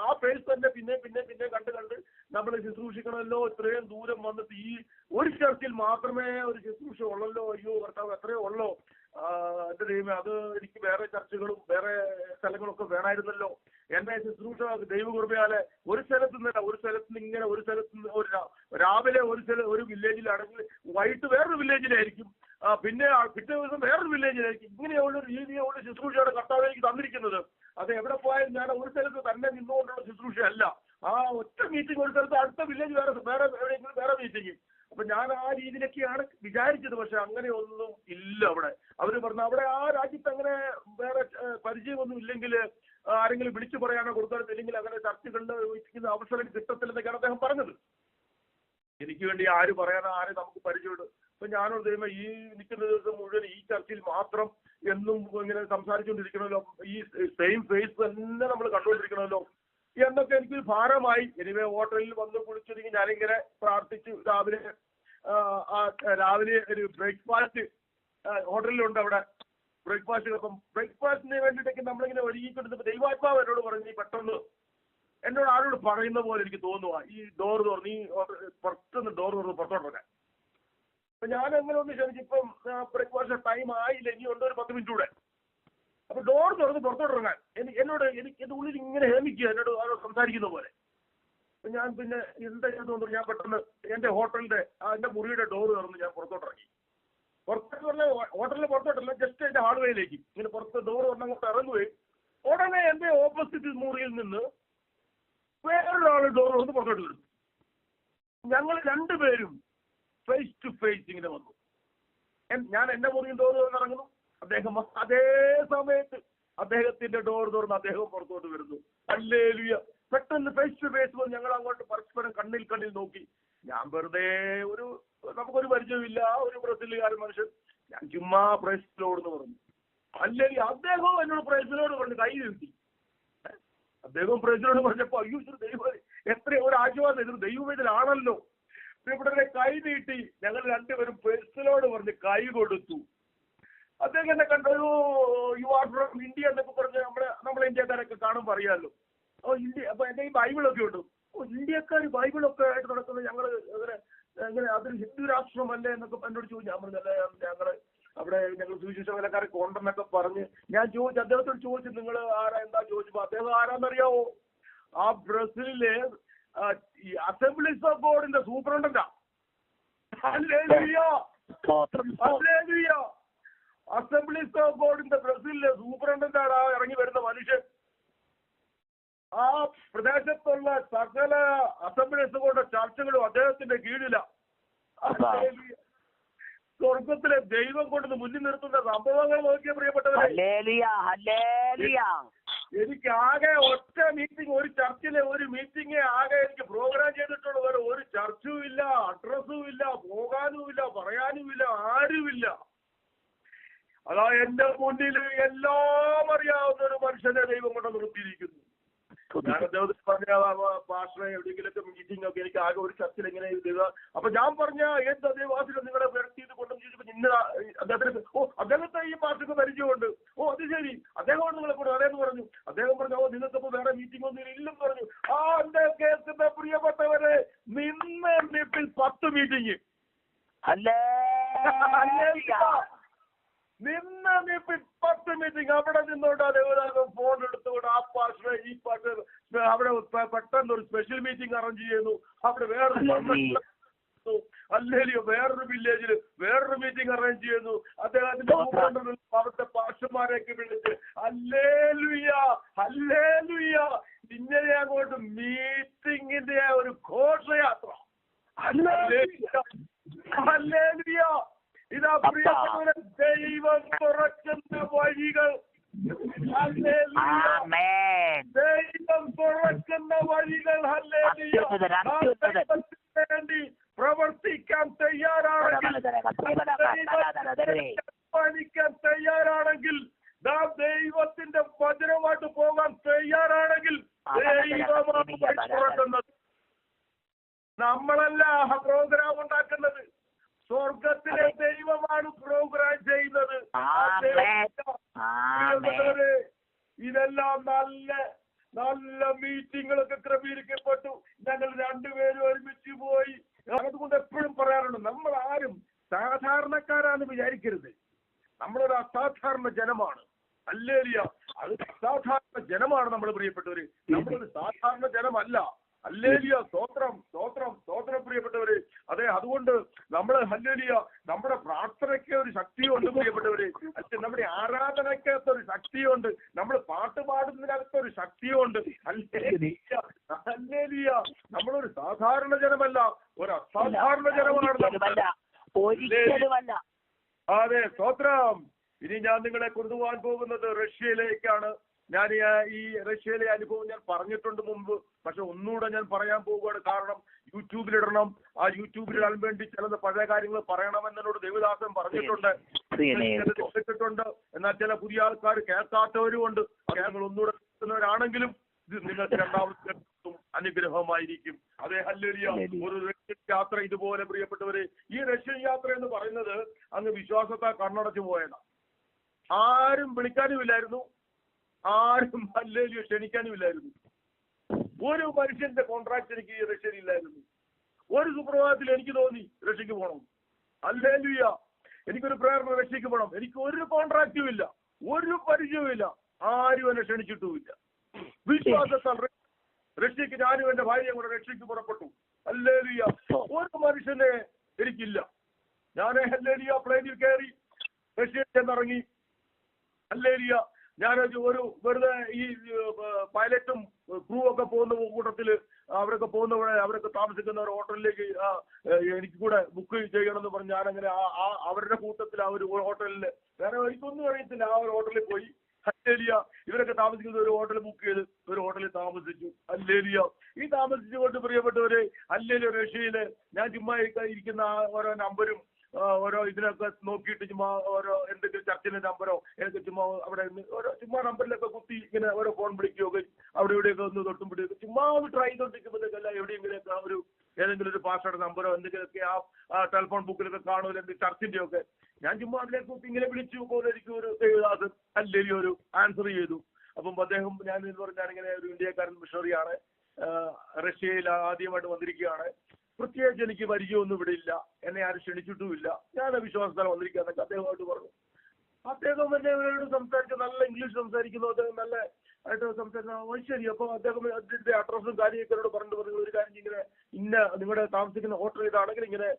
ആ ഫേസ് തന്നെ പിന്നെ കണ്ട് നമ്മൾ ശുശ്രൂഷിക്കണമല്ലോ. ഇത്രയും ദൂരം വന്നിട്ട് ഈ ഒരു ചർച്ചിൽ മാത്രമേ ഒരു ശുശ്രൂഷ ഉള്ളല്ലോ. അയ്യോ കർത്താവ്, എത്രയോ ഉള്ളോ എന്റെ ദൈവമേ, അത് എനിക്ക് വേറെ ചർച്ചുകളും വേറെ സ്ഥലങ്ങളൊക്കെ വേണമായിരുന്നല്ലോ. എന്റെ ശുശ്രൂഷ ദൈവകൃപയാലെ ഒരു സ്ഥലത്ത് രാവിലെ ഒരു വില്ലേജിലാണെങ്കിൽ വൈകിട്ട് വേറൊരു വില്ലേജിലായിരിക്കും, പിന്നെ പിറ്റേ ദിവസം വേറൊരു വില്ലേജിലായിരിക്കും. ഇങ്ങനെയുള്ള രീതിയുള്ള ശുശ്രൂഷയാണ് കർത്താവ് എനിക്ക് തന്നിരിക്കുന്നത്. അത് എവിടെ പോയാലും ഞാൻ ഒരു സ്ഥലത്ത് തന്നെ നിന്നുകൊണ്ടുള്ള ശുശ്രൂഷയല്ല. ആ ഒറ്റ മീറ്റിംഗ് ഒരു സ്ഥലത്ത്, അടുത്ത വില്ലേജ് വേറെ എവിടെയെങ്കിലും വേറെ മീറ്റിംഗ്. അപ്പൊ ഞാൻ ആ രീതിയിലൊക്കെയാണ് വിചാരിച്ചത്. പക്ഷെ അങ്ങനെയൊന്നും ഇല്ല അവിടെ. അവര് പറഞ്ഞു അവിടെ ആ രാജ്യത്ത് അങ്ങനെ വേറെ പരിചയമൊന്നും ഇല്ലെങ്കിൽ ആരെങ്കിലും വിളിച്ചു പറയാനോ കൊടുക്കാനില്ലെങ്കിൽ അങ്ങനെ ചർച്ചകളിൽ ഇരിക്കുന്ന അവസരം കിട്ടത്തില്ലെന്നൊക്കെയാണ് അദ്ദേഹം പറഞ്ഞത്. എനിക്ക് വേണ്ടി ആര് പറയാനോ, ആരെ നമുക്ക് പരിചയമുണ്ട്. അപ്പൊ ഞാനോട് ദൈവം, ഈ നിൽക്കുന്ന ദിവസം മുഴുവൻ ഈ ചർച്ചയിൽ മാത്രം എന്നും ഇങ്ങനെ സംസാരിച്ചുകൊണ്ടിരിക്കണമല്ലോ, ഈ സെയിം ഫേസ് തന്നെ നമ്മൾ കണ്ടുകൊണ്ടിരിക്കണമല്ലോ എന്നൊക്കെ എനിക്കൊരു ഭാരമായി. എനിവേ ഹോട്ടലിൽ വന്ന് കുളിച്ചൊരുങ്ങി ഞാനിങ്ങനെ പ്രാർത്ഥിച്ചു. രാവിലെ ഒരു ബ്രേക്ക്ഫാസ്റ്റ് ഹോട്ടലിലുണ്ട് അവിടെ ബ്രേക്ക്ഫാസ്റ്റ്. അപ്പം ബ്രേക്ക്ഫാസ്റ്റിന് വേണ്ടിയിട്ടൊക്കെ നമ്മളിങ്ങനെ ഒരുങ്ങിക്കൊണ്ടിരുന്നപ്പോൾ ദൈവാത്മാവ് എന്നോട് പറഞ്ഞു, പെട്ടെന്ന് എന്നോട് ആരോട് പറയുന്ന പോലെ എനിക്ക് തോന്നുക, ഈ ഡോർ തുറന്ന്, ഈ പുറത്തുനിന്ന് ഡോർ തുറന്ന് പുറത്തോട്ടിറങ്ങാൻ. അപ്പൊ ഞാൻ അങ്ങനെ ഒന്ന് ക്ഷണിച്ചു. ഇപ്പം ബ്രേക്ക്ഫാസ്റ്റ് ടൈം ആയില്ല, ഇനി ഉണ്ട് ഒരു 10 മിനിറ്റ് കൂടെ. അപ്പൊ ഡോർ തുറന്ന് പുറത്തോട്ടിറങ്ങാൻ എനിക്ക് എന്റെ ഉള്ളിൽ ഇങ്ങനെ ഹേമിക്കുക, എന്നോട് സംസാരിക്കുന്ന പോലെ. അപ്പൊ ഞാൻ പിന്നെ എന്താ ചെയ്തു, ഞാൻ പെട്ടെന്ന് എന്റെ ഹോട്ടലിന്റെ എന്റെ മുറിയുടെ ഡോർ തുറന്ന് ഞാൻ പുറത്തോട്ടിറങ്ങി. പുറത്തോട്ട് പറഞ്ഞാൽ ഹോട്ടലിൽ പുറത്തോട്ടല്ല, ജസ്റ്റ് എന്റെ ഹാൾവേയിലേക്ക് ഇങ്ങനെ പുറത്ത് ഡോർ തുറന്നങ്ങോട്ട് ഇറങ്ങുകയും ഉടനെ എന്റെ ഓപ്പോസിറ്റ് മുറിയിൽ നിന്ന് വേറൊരാൾ ഡോർ തുറന്ന് പുറത്തോട്ട് വരുന്നു. ഞങ്ങൾ രണ്ടുപേരും ഫേസ് ടു ഫേസ് ഇങ്ങനെ വന്നു. ഞാൻ എന്റെ മുറിയിൽ ഡോർ തുറന്നിറങ്ങുന്നു, അദ്ദേഹം അതേ സമയത്ത് അദ്ദേഹത്തിന്റെ ഡോർ തുറന്ന് അദ്ദേഹം പുറത്തോട്ട് വരുന്നു. ഹല്ലേലൂയ. പെട്ടെന്ന് ഫേസ് ടു ഫേസ് വന്ന് ഞങ്ങൾ അങ്ങോട്ട് പരസ്പരം കണ്ണിൽ നോക്കി. ഞാൻ വെറുതെ നമുക്കൊരു പരിചയമില്ല, ഒരു ബ്രസീലുകാരൻ മനുഷ്യൻ. ഞാൻ ചുമ്മാ പ്രൈസ് ലോഡ് എന്ന് പറഞ്ഞു. അല്ലെങ്കിൽ അദ്ദേഹം എന്നോട് പ്രൈസ് ലോഡ് പറഞ്ഞു കൈ നീട്ടി. അദ്ദേഹം പ്രൈസ് ലോഡ് പറഞ്ഞപ്പോ അയ്യോ ദൈവം, എത്ര ഒരു ആശ്വാസം, ഇതൊരു ദൈവവേദനാണല്ലോ. ഇവിടെ കൈ നീട്ടി ഞങ്ങൾ രണ്ടുപേരും പ്രൈസ് ലോഡ് പറഞ്ഞ് കൈ കൊടുത്തു. അദ്ദേഹം എന്നെ കണ്ടു, യു ആർ ഫ്രം ഇന്ത്യ എന്നൊക്കെ പറഞ്ഞ് നമ്മളെ ഇന്ത്യക്കാരൊക്കെ കാണുമ്പോൾ അറിയാമല്ലോ. ഇന്ത്യ. അപ്പൊ എന്റെ ഈ ബൈബിളൊക്കെ ഉണ്ട്. ഇന്ത്യക്കാർ ബൈബിളൊക്കെ ആയിട്ട് നടക്കുന്നത് ഞങ്ങള് എങ്ങനെ അതൊരു ഹിന്ദു രാഷ്ട്രമല്ലേ എന്നൊക്കെ എന്നോട് ചോദിച്ചു. ഞാൻ പറഞ്ഞല്ലേ, അവിടെ ഞങ്ങൾ സുവിശേഷ വേലക്കാരൊക്കെ ഉണ്ടെന്നൊക്കെ പറഞ്ഞ് ഞാൻ ചോദിച്ചു, അദ്ദേഹത്തോട് ചോദിച്ചു നിങ്ങൾ ആരാ എന്താ ചോദിച്ചപ്പോ അദ്ദേഹം ആരാന്നറിയാവോ? ആ ബ്രസീലിലെ ഈ അസംബ്ലീസ് ഓഫ് ഗോഡിന്റെ സൂപ്രണ്ടന്റാ. അസംബ്ലീസ് ഓഫ് ഗോഡിന്റെ ബ്രസീലിലെ സൂപ്രണ്ടന്റാണ് ആ ഇറങ്ങി വരുന്ന മനുഷ്യൻ. ആ പ്രദേശത്തുള്ള സകല അസംബ്ലീസ് ഓഫ് ഗോഡിന്റെ ചർച്ചകളും അദ്ദേഹത്തിന്റെ കീഴിലാണ്. സ്വർഗത്തിലെ ദൈവം കൊണ്ട് മുന്നിൽ നിർത്തുന്ന സംഭവങ്ങൾ നോക്കിയ പ്രിയപ്പെട്ടവരെ, എനിക്ക് ആകെ ഒറ്റ മീറ്റിംഗ്, ഒരു ചർച്ചിലെ ഒരു മീറ്റിംഗ് ആകെ എനിക്ക് പ്രോഗ്രാം ചെയ്തിട്ടുള്ള വേറെ ഒരു ചർച്ചും ഇല്ല, അഡ്രസ്സും ഇല്ല, പോകാനുമില്ല, പറയാനുമില്ല, ആരുമില്ല. അതാ എന്റെ മുന്നിൽ എല്ലാം അറിയാവുന്ന ഒരു മനുഷ്യനെ ദൈവം കൊണ്ട് നിർത്തിയിരിക്കുന്നു. ഞാൻ അദ്ദേഹത്തിന് പറഞ്ഞ പാസ്റ്ററെ എവിടെയെങ്കിലൊക്കെ മീറ്റിംഗ് ഒക്കെ എനിക്ക് ആകെ ഒരു ചർച്ചിൽ എങ്ങനെ ചെയ്ത. അപ്പൊ ഞാൻ പറഞ്ഞ ഏത് അതേവാസിലും നിങ്ങളെ വ്യക്തി കൊണ്ടെന്ന് ചോദിച്ചപ്പോ ഇന്ന അദ്ദേഹത്തിന് അദ്ദേഹത്തെ ഈ പാസ്റ്റർക്ക് പരിചയമുണ്ട്. അത് ശരി, അദ്ദേഹമാണ് നിങ്ങളെ കൂടെ അതേന്ന് പറഞ്ഞു. അദ്ദേഹം പറഞ്ഞു നിങ്ങൾക്കിപ്പോ വേറെ മീറ്റിംഗ് ഒന്നും ഇല്ലെന്ന് പറഞ്ഞു. എന്റെ കേൾക്കുന്ന പ്രിയപ്പെട്ടവരെ, നിന്ന് മീറ്റിൽ 10 മീറ്റിംഗ്, നിന്ന് മീറ്റിൽ 10 മീറ്റിംഗ്. അവിടെ നിന്നോണ്ട് അതേപോലെ ഫോൺ എടുത്തുകൊണ്ട് ആ പാസ്റ്റർ ഈ പാസ്റ്റർ അവിടെ പെട്ടെന്ന് ഒരു സ്പെഷ്യൽ മീറ്റിംഗ് അറേഞ്ച് ചെയ്യുന്നു. അവിടെ വേറെ അല്ലേലിയോ വേറൊരു വില്ലേജിൽ വേറൊരു മീറ്റിംഗ് അറേഞ്ച് ചെയ്യുന്നു. അദ്ദേഹത്തിന്റെ അവിടുത്തെ പാസ്റ്റർമാരെയൊക്കെ വിളിച്ച് ഹല്ലേലൂയ ഹല്ലേലൂയ ഇങ്ങനെ അങ്ങോട്ട് മീറ്റിംഗിന്റെ ഒരു ഘോഷയാത്ര. ഹല്ലേലൂയ. ഇതാ പ്രിയപ്പെട്ടവരെ, ദൈവം തുറക്കുന്ന വഴികൾ. ദൈവം തുറക്കുന്ന വഴികൾ. ഹല്ലേലൂയ. വേണ്ടി പ്രവർത്തിക്കാൻ തയ്യാറാണെങ്കിൽ, പഠിക്കാൻ തയ്യാറാണെങ്കിൽ, നാം ദൈവത്തിന്റെ വചനമായിട്ട് പോകാൻ തയ്യാറാണെങ്കിൽ ദൈവമാണ് വഴി തുറക്കുന്നത്. നമ്മളല്ല പ്രോഗ്രാം ഉണ്ടാക്കുന്നത്, സ്വർഗത്തിലെ ദൈവമാണ് പ്രോഗ്രാം ചെയ്യുന്നത്. ഇതെല്ലാം നല്ല നല്ല മീറ്റിങ്ങുകളൊക്കെ ക്രമീകരിക്കപ്പെട്ടു. ഞങ്ങൾ രണ്ടുപേരും ഒരുമിച്ച് പോയി. അതുകൊണ്ട് എപ്പോഴും പറയാറുണ്ട്, നമ്മൾ ആരും സാധാരണക്കാരാന്ന് വിചാരിക്കരുത്. നമ്മളൊരു അസാധാരണ ജനമാണ്. ഹല്ലേലൂയ. അത് അസാധാരണ ജനമാണ് നമ്മൾ, പ്രിയപ്പെട്ടവര്. നമ്മളൊരു സാധാരണ ജനമല്ല. ഹല്ലേലൂയ. സ്തോത്രം സ്തോത്രം സ്തോത്രം പ്രിയപ്പെട്ടവര്. അതെ, അതുകൊണ്ട് നമ്മൾ ഹല്ലേലൂയ, നമ്മുടെ പ്രാർത്ഥനയ്ക്ക് ഒരു ശക്തിയുണ്ട് പ്രിയപ്പെട്ടവര്. നമ്മുടെ ആരാധനയ്ക്കകത്ത് ഒരു ശക്തിയുണ്ട്. നമ്മൾ പാട്ട് പാടുന്നതിനകത്ത് ഒരു ശക്തിയുണ്ട്. Hallelujah hallelujah. നമ്മളൊരു സാധാരണ ജനമല്ല, ഒരു അസാധാരണ ജനമാണ്. അതെ, സ്തോത്രം. ഇനി ഞാൻ നിങ്ങളെ കൊണ്ടുപോകാൻ പോകുന്നത് റഷ്യയിലേക്കാണ്. ഞാൻ ഈ റഷ്യയിലെ അനുഭവം ഞാൻ പറഞ്ഞിട്ടുണ്ട് മുമ്പ്, പക്ഷെ ഒന്നുകൂടെ ഞാൻ പറയാൻ പോവുകയാണ്. കാരണം യൂട്യൂബിലിടണം. ആ യൂട്യൂബിലിടാൻ വേണ്ടി ചിലത് പഴയ കാര്യങ്ങൾ പറയണമെന്നോട് ദേവദാസൻ പറഞ്ഞിട്ടുണ്ട്, കേട്ടിട്ടുണ്ട്. എന്നാൽ ചില പുതിയ ആൾക്കാർ കേൾക്കാത്തവരും ഉണ്ട്. ഞങ്ങൾ ഒന്നുകൂടെ കേൾക്കുന്നവരാണെങ്കിലും ഇത് നിങ്ങൾക്ക് രണ്ടാമത്തെ അനുഗ്രഹമായിരിക്കും. അതേ, ഹല്ലേലൂയ. ഒരു റഷ്യൻ യാത്ര ഇതുപോലെ പ്രിയപ്പെട്ടവര്. ഈ റഷ്യൻ യാത്ര എന്ന് പറയുന്നത് അങ്ങ് വിശ്വാസത്താൽ കണ്ണടച്ചു പോയതാണ്. ആരും വിളിക്കാനുമില്ലായിരുന്നു, ആരും ഹല്ലേലൂയ ക്ഷണിക്കാനുമില്ലായിരുന്നു. ഒരു മനുഷ്യന്റെ കോൺട്രാക്ട് എനിക്ക് ഈ റഷ്യയിൽ ഇല്ലായിരുന്നു. ഒരു സുപ്രഭാതത്തിൽ എനിക്ക് തോന്നി റഷ്യക്ക് പോകണം. ഹല്ലേലൂയ. എനിക്കൊരു പ്രേരണ റഷ്യക്ക് പോകണം. എനിക്ക് ഒരു കോൺട്രാക്റ്റും ഇല്ല, ഒരു പരിചയവും ഇല്ല, ആരും എന്നെ ക്ഷണിച്ചിട്ടുമില്ല. വിശ്വാസത്താൽ റഷ്യക്ക് ഞാനും എന്റെ ഭാര്യയും കൂടെ റഷ്യക്ക് പുറപ്പെട്ടു. ഹല്ലേലൂയ. ഒരു മനുഷ്യനെ എനിക്കില്ല. ഞാൻ ഹല്ലേലൂയ പ്ലെയിനിൽ കയറി റഷ്യയിൽ ചെന്നിറങ്ങി. ഹല്ലേലൂയ. ഞാനൊരു വെറുതെ ഈ പൈലറ്റും ക്രൂ ഒക്കെ പോകുന്ന കൂട്ടത്തില് അവരൊക്കെ പോകുന്നവിടെ അവരൊക്കെ താമസിക്കുന്ന ഒരു ഹോട്ടലിലേക്ക് എനിക്ക് കൂടെ ബുക്ക് ചെയ്യണമെന്ന് പറഞ്ഞ് ഞാനങ്ങനെ അവരുടെ കൂട്ടത്തിൽ ആ ഒരു ഹോട്ടലിൽ, വേറെ എനിക്കൊന്നും അറിയത്തില്ല, ആ ഒരു ഹോട്ടലിൽ പോയി. ഹല്ലേലൂയ. ഇവരൊക്കെ താമസിക്കുന്ന ഒരു ഹോട്ടൽ ബുക്ക് ചെയ്ത് ഒരു ഹോട്ടലിൽ താമസിച്ചു. ഹല്ലേലൂയ. ഈ താമസിച്ചുകൊണ്ട് പ്രിയപ്പെട്ടവരെ, ഹല്ലേലൂയ, റഷ്യയില് ഞാൻ ചുമ്മാ ഇരിക്കുന്ന ഓരോ നമ്പരും ഓരോ ഇതിനൊക്കെ നോക്കിയിട്ട് ചുമ്മാ ഓരോ എന്തെങ്കിലും ചർച്ചിന്റെ നമ്പരോ എനിക്ക് ചുമ്മാ അവിടെ ഓരോ ചുമ്മാ നമ്പറിലൊക്കെ കുത്തി ഇങ്ങനെ ഓരോ ഫോൺ വിളിക്കുകയൊക്കെ അവിടെ ഇവിടെയൊക്കെ ഒന്ന് തൊട്ടും പിടിയൊക്കെ ചുമ്മാ ഒന്ന് ട്രൈ ചെയ്തോണ്ടിരിക്കുമ്പോഴത്തേക്കല്ല എവിടെയെങ്കിലൊക്കെ ഒരു ഏതെങ്കിലും ഒരു പാസ്വേഡ് നമ്പറോ എന്തെങ്കിലുമൊക്കെ ആ ടെലിഫോൺ ബുക്കിലൊക്കെ കാണുമല്ലോ, എന്തെങ്കിലും ചർച്ചിന്റെ ഒക്കെ. ഞാൻ ചുമ്മാ അതിലേക്ക് കുത്തി ഇങ്ങനെ വിളിച്ചു പോലെ എനിക്ക് ഒരു ദേവദാസൻ അല്ലെങ്കിൽ ഒരു ആൻസർ ചെയ്തു. അപ്പം അദ്ദേഹം, ഞാൻ എന്ന് പറഞ്ഞാൽ ഇങ്ങനെ ഒരു ഇന്ത്യക്കാരൻ മിഷണറിയാണ്, റഷ്യയിൽ ആദ്യമായിട്ട് വന്നിരിക്കുകയാണ്. പ്രത്യേകിച്ച് എനിക്ക് പരിചയമൊന്നും ഇവിടെ ഇല്ല, എന്നെ ആരും ക്ഷണിച്ചിട്ടുമില്ല, ഞാൻ വിശ്വാസത്താൽ വന്നിരിക്കുക എന്നൊക്കെ അദ്ദേഹമായിട്ട് പറഞ്ഞു. അദ്ദേഹം എന്നോട് സംസാരിച്ച് നല്ല ഇംഗ്ലീഷ് സംസാരിക്കുന്നു. അദ്ദേഹം നല്ല ആയിട്ട് സംസാരിച്ചു. ശരി. അപ്പോൾ അദ്ദേഹം അതിന്റെ അഡ്രസ്സും കാര്യമൊക്കെ എന്നോട് പറഞ്ഞു ഒരു കാര്യം ഇങ്ങനെ നിങ്ങളുടെ താമസിക്കുന്ന ഹോട്ടൽ ഇതാണെങ്കിൽ ഇങ്ങനെ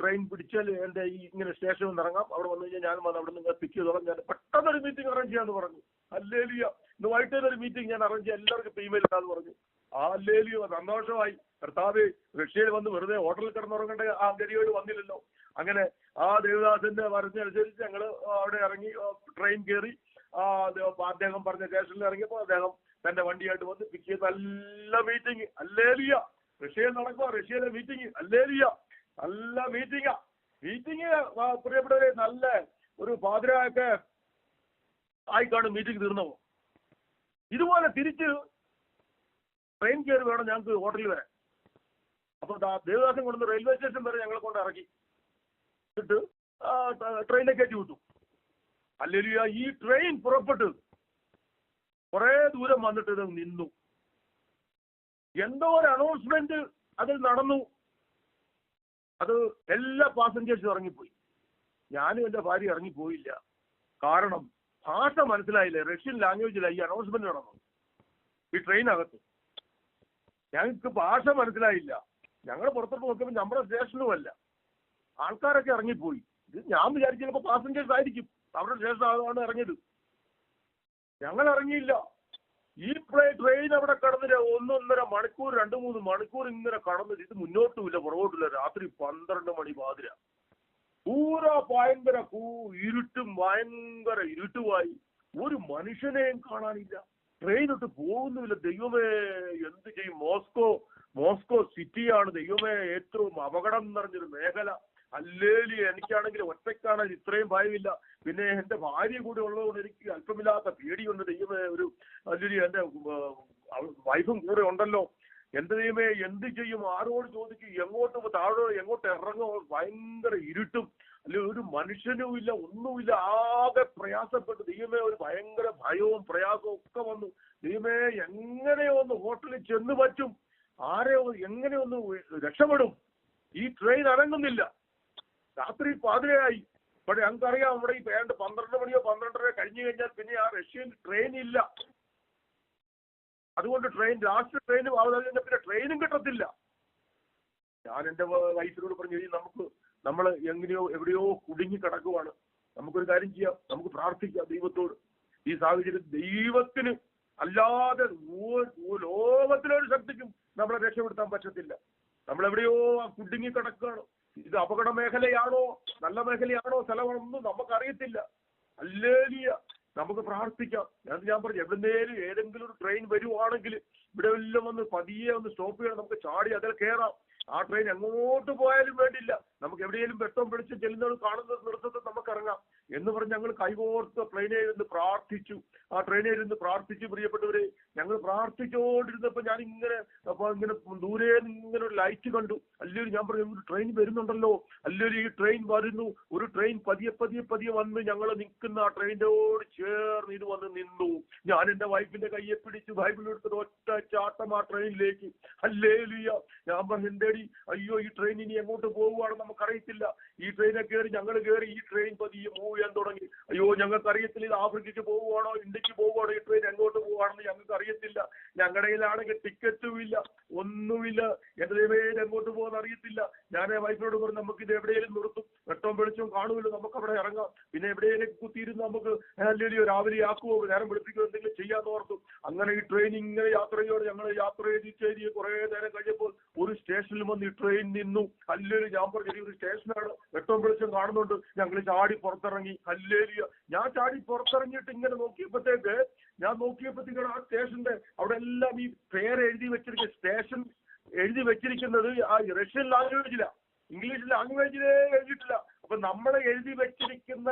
ട്രെയിൻ പിടിച്ചാൽ എൻ്റെ ഈ ഇങ്ങനെ സ്റ്റേഷനിൽ നിന്ന് ഇറങ്ങാം, അവിടെ വന്നു കഴിഞ്ഞാൽ ഞാൻ വന്ന് അവിടെ നിന്ന് പിക്ക് ചെയ്തോളാം, ഞാൻ പെട്ടെന്നൊരു മീറ്റിംഗ് അറേഞ്ച് ചെയ്യാന്ന് പറഞ്ഞു. ഹല്ലേലൂയ. ഇന്ന് വൈകിട്ടൊരു മീറ്റിംഗ് ഞാൻ അറേഞ്ച് ചെയ്യാൻ എല്ലാവർക്കും ഇമെയിൽ ഇടാന്ന് പറഞ്ഞു. ഹല്ലേലൂയ. സന്തോഷമായി. കർത്താവേ, റഷ്യയിൽ വന്ന് വെറുതെ ഹോട്ടലിൽ കിടന്നുറങ്ങേണ്ട ആ ഗതിയോട് വന്നില്ലല്ലോ. അങ്ങനെ ആ ദേവദാസന്റെ പറഞ്ഞനുസരിച്ച് ഞങ്ങൾ അവിടെ ഇറങ്ങി, ട്രെയിൻ കയറി. അദ്ദേഹം പറഞ്ഞ സ്റ്റേഷനിൽ ഇറങ്ങിയപ്പോൾ അദ്ദേഹം തന്റെ വണ്ടിയായിട്ട് വന്ന് പിക്ക് ചെയ്ത് നല്ല മീറ്റിംഗ്. ഹല്ലേലൂയ. റഷ്യയിൽ നടക്കുക, റഷ്യയിലെ മീറ്റിംഗ്. ഹല്ലേലൂയ. നല്ല മീറ്റിംഗ് പ്രിയപ്പെട്ടവരെ. നല്ല ഒരു പാതിരയൊക്കെ ആയിക്കാണ് മീറ്റിംഗ് തീർന്നോ. ഇതുപോലെ തിരിച്ച് ട്രെയിൻ കയറി വേണം ഞങ്ങൾക്ക് ഹോട്ടലിൽ വരാൻ. അപ്പോൾ ദേവദാസൻ കൊണ്ടുവന്ന് റെയിൽവേ സ്റ്റേഷൻ വരെ ഞങ്ങളെ കൊണ്ട് ഇറക്കി എന്നിട്ട് ട്രെയിനെ കയറ്റി വിട്ടു. ഹല്ലേലൂയ. ഈ ട്രെയിൻ പുറപ്പെട്ട് കുറെ ദൂരം വന്നിട്ട് ഇത് നിന്നു. എന്തോ ഒരു അനൗൺസ്മെന്റ് അതിൽ നടന്നു. അത് എല്ലാ പാസഞ്ചേഴ്സും ഇറങ്ങിപ്പോയി. ഞാനും എൻ്റെ ഭാര്യ ഇറങ്ങിപ്പോയില്ല. കാരണം ഭാഷ മനസ്സിലായില്ല, റഷ്യൻ ലാംഗ്വേജിലാണ് ഈ അനൗൺസ്മെന്റ് നടന്നു ഈ ട്രെയിനകത്ത്. ഞങ്ങൾക്ക് ഭാഷ മനസ്സിലായില്ല. ഞങ്ങൾ പുറത്തോട്ട് നോക്കുമ്പോൾ നമ്മുടെ സ്റ്റേഷനുമല്ല, ആൾക്കാരൊക്കെ ഇറങ്ങിപ്പോയി. ഇത് ഞാൻ വിചാരിച്ചു ചിലപ്പോൾ പാസഞ്ചേഴ്സ് ആയിരിക്കും, അവരുടെ സ്റ്റേഷനാണ് ഇറങ്ങിയത്. ഞങ്ങൾ ഇറങ്ങിയില്ല. ഈ ട്രെയിൻ അവിടെ കടന്നിട്ട് 1.5 മണിക്കൂർ 2-3 മണിക്കൂർ ഇങ്ങനെ കടന്നിട്ട് ഇത് മുന്നോട്ടുമില്ല പുറകോട്ടില്ല. രാത്രി 12 മണി പാതിര, ഭയങ്കര ഇരുട്ടും, ഭയങ്കര ഇരുട്ടുമായി. ഒരു മനുഷ്യനെയും കാണാനില്ല. ട്രെയിനിട്ട് പോകുന്നുമില്ല. ദൈവമേ എന്ത് ചെയ്യും? മോസ്കോ സിറ്റിയാണ് ദൈവമേ ഏറ്റവും അപകടം നിറഞ്ഞൊരു മേഖല. അല്ലേലി എനിക്കാണെങ്കിൽ ഒറ്റയ്ക്കാണെങ്കിൽ ഇത്രയും ഭയമില്ല. പിന്നെ എൻ്റെ ഭാര്യ കൂടി ഉള്ളതുകൊണ്ട് എനിക്ക് അല്പമില്ലാത്ത പേടിയുണ്ട്. ദൈവമേ ഒരു അല്ലേലി എൻ്റെ വൈഫും കൂടെ ഉണ്ടല്ലോ. എൻ്റെ ദൈവമേ എന്ത് ചെയ്യും? ആരോട് ചോദിക്കും? എങ്ങോട്ട് താഴോ എങ്ങോട്ട് ഇറങ്ങോ? ഭയങ്കര ഇരുട്ടും, അല്ലെ ഒരു മനുഷ്യനും ഇല്ല, ഒന്നുമില്ല. ആകെ പ്രയാസപ്പെട്ടു. ദൈവമേ ഒരു ഭയങ്കര ഭയവും പ്രയാസവും ഒക്കെ വന്നു. ദൈവമേ എങ്ങനെയോ ഒന്ന് ഹോട്ടലിൽ ചെന്ന് പറ്റും, എങ്ങനെയൊന്ന് രക്ഷപ്പെടും? ഈ ട്രെയിൻ അനങ്ങുന്നില്ല. രാത്രി 12 പക്ഷെ ഞങ്ങൾക്കറിയാം നമ്മുടെ ഈ 12 മണിയോ 12:30 കഴിഞ്ഞു കഴിഞ്ഞാൽ പിന്നെ ആ റഷ്യൻ ട്രെയിൻ ഇല്ല. അതുകൊണ്ട് ലാസ്റ്റ് ട്രെയിനും പിന്നെ ട്രെയിനും കിട്ടത്തില്ല. ഞാൻ എൻ്റെ വൈഫിനോട് പറഞ്ഞു, നമ്മൾ എവിടെയോ കുടുങ്ങി കിടക്കുവാണ്. നമുക്കൊരു കാര്യം ചെയ്യാം, നമുക്ക് പ്രാർത്ഥിക്കാം ദൈവത്തോട്. ഈ സാഹചര്യം ദൈവത്തിന് അല്ലാതെ ലോകത്തിലൊരു ശക്തിക്കും നമ്മളെ രക്ഷപ്പെടുത്താൻ പറ്റത്തില്ല. നമ്മളെവിടെയോ കുടുങ്ങി കിടക്കുകയാണ്. ഇത് അപകട മേഖലയാണോ നല്ല മേഖലയാണോ സ്ഥലമാണെന്നും നമുക്കറിയത്തില്ല. ഹല്ലേലൂയ, നമുക്ക് പ്രാർത്ഥിക്കാം. ഞാൻ പറഞ്ഞു എവിടുന്നേലും ഏതെങ്കിലും ഒരു ട്രെയിൻ വരുവാണെങ്കിൽ ഇവിടെ എല്ലാം ഒന്ന് പതിയെ ഒന്ന് സ്റ്റോപ്പ് ചെയ്യണം, നമുക്ക് ചാടി അതിൽ കയറാം. ആ ട്രെയിൻ എങ്ങോട്ട് പോയാലും വേണ്ടില്ല, നമുക്ക് എവിടെയെങ്കിലും വെട്ടം പിടിച്ച് ചെല്ലുന്നത് കാണുന്നത് നിർത്തത്തിൽ നമുക്ക് ഇറങ്ങാം എന്ന് പറഞ്ഞ് ഞങ്ങൾ കൈകോർത്ത് ട്രെയിനിലിരുന്ന് പ്രാർത്ഥിച്ചു. ആ ട്രെയിനിലിരുന്ന് പ്രാർത്ഥിച്ചു. പ്രിയപ്പെട്ടവരെ, ഞങ്ങൾ പ്രാർത്ഥിച്ചുകൊണ്ടിരുന്നപ്പോൾ ഞാൻ ഇങ്ങനെ ദൂരെ ഇങ്ങനെ ഒരു ലൈറ്റ് കണ്ടു. അല്ലെങ്കിൽ ഞാൻ പറഞ്ഞു ഒരു ട്രെയിൻ വരുന്നുണ്ടല്ലോ, അല്ലെങ്കിൽ ഈ ട്രെയിൻ വരുന്നു. ഒരു ട്രെയിൻ പതിയെ വന്ന് ഞങ്ങൾ നിൽക്കുന്ന ആ ട്രെയിനോട് ചേർന്ന് ഇത് വന്ന് നിന്നു. ഞാൻ എൻ്റെ വൈഫിന്റെ കയ്യെ പിടിച്ച് ബൈബിളെടുത്തത് ഒറ്റ ചാട്ടം ആ ട്രെയിനിലേക്ക്. ഹല്ലേലൂയ. ഞാൻ പറഞ്ഞു എൻ്റെ അയ്യോ ഈ ട്രെയിൻ ഇനി എങ്ങോട്ട് പോകുവാണെന്ന് നമുക്കറിയത്തില്ല. ഈ ട്രെയിനെ ഞങ്ങൾ കയറി ഈ ട്രെയിൻ പതിയെ മൂവ് ചെയ്യാൻ തുടങ്ങി. അയ്യോ ഞങ്ങൾക്ക് അറിയത്തില്ല ഇത് ആഫ്രിക്കയ്ക്ക് പോകുവാണോ ഇന്ത്യക്ക് പോകുവാണോ, ഈ ട്രെയിൻ എങ്ങോട്ട് പോകുവാണെന്ന് ഞങ്ങൾക്ക് അറിയത്തില്ല. ഞങ്ങളുടെ കയ്യിലാണെങ്കിൽ ടിക്കറ്റും ഇല്ല, ഒന്നുമില്ല. എൻ്റെ ദൈവമേ എങ്ങോട്ട് പോകുന്ന അറിയത്തില്ല. ഞാൻ വൈഫിനോട് പറഞ്ഞു നമുക്ക് ഇത് എവിടെയെങ്കിലും നിർത്തും, വെട്ടവും വെളിച്ചവും കാണുമല്ലോ, നമുക്ക് അവിടെ ഇറങ്ങാം. പിന്നെ എവിടെയെങ്കിലും കുത്തിയിരുന്ന് നമുക്ക് അല്ലെങ്കിൽ രാവിലെ ആക്കുവോ നേരം വെളുപ്പിക്കുകയോ എന്തെങ്കിലും ചെയ്യാന്ന് ഓർത്തു. അങ്ങനെ ഈ ട്രെയിൻ ഇങ്ങനെ യാത്ര ചെയ്ത് കുറെ നേരം കഴിഞ്ഞപ്പോൾ ഒരു സ്റ്റേഷനിൽ വന്ന് ഈ ട്രെയിൻ നിന്നു. അല്ലെങ്കിൽ ഞാൻ പറഞ്ഞു ഒരു സ്റ്റേഷനാണ്, വെട്ടവും വെളിച്ചം കാണുന്നുണ്ട്. ഞങ്ങൾ ചാടി പുറത്തിറങ്ങി. ഹല്ലേലൂയ. ഞാൻ ചാടി പുറത്തിറങ്ങിയിട്ട് ഇങ്ങനെ നോക്കിയപ്പോഴത്തേക്ക് ആ സ്റ്റേഷന്റെ അവിടെ എല്ലാം ഈ പേര് എഴുതി വെച്ചിരിക്കുന്ന സ്റ്റേഷൻ എഴുതി വെച്ചിരിക്കുന്നത് ആ റഷ്യൻ ലാംഗ്വേജില, ഇംഗ്ലീഷ് ലാംഗ്വേജിലേ എഴുതിയിട്ടില്ല. അപ്പൊ നമ്മളെ എഴുതി വെച്ചിരിക്കുന്ന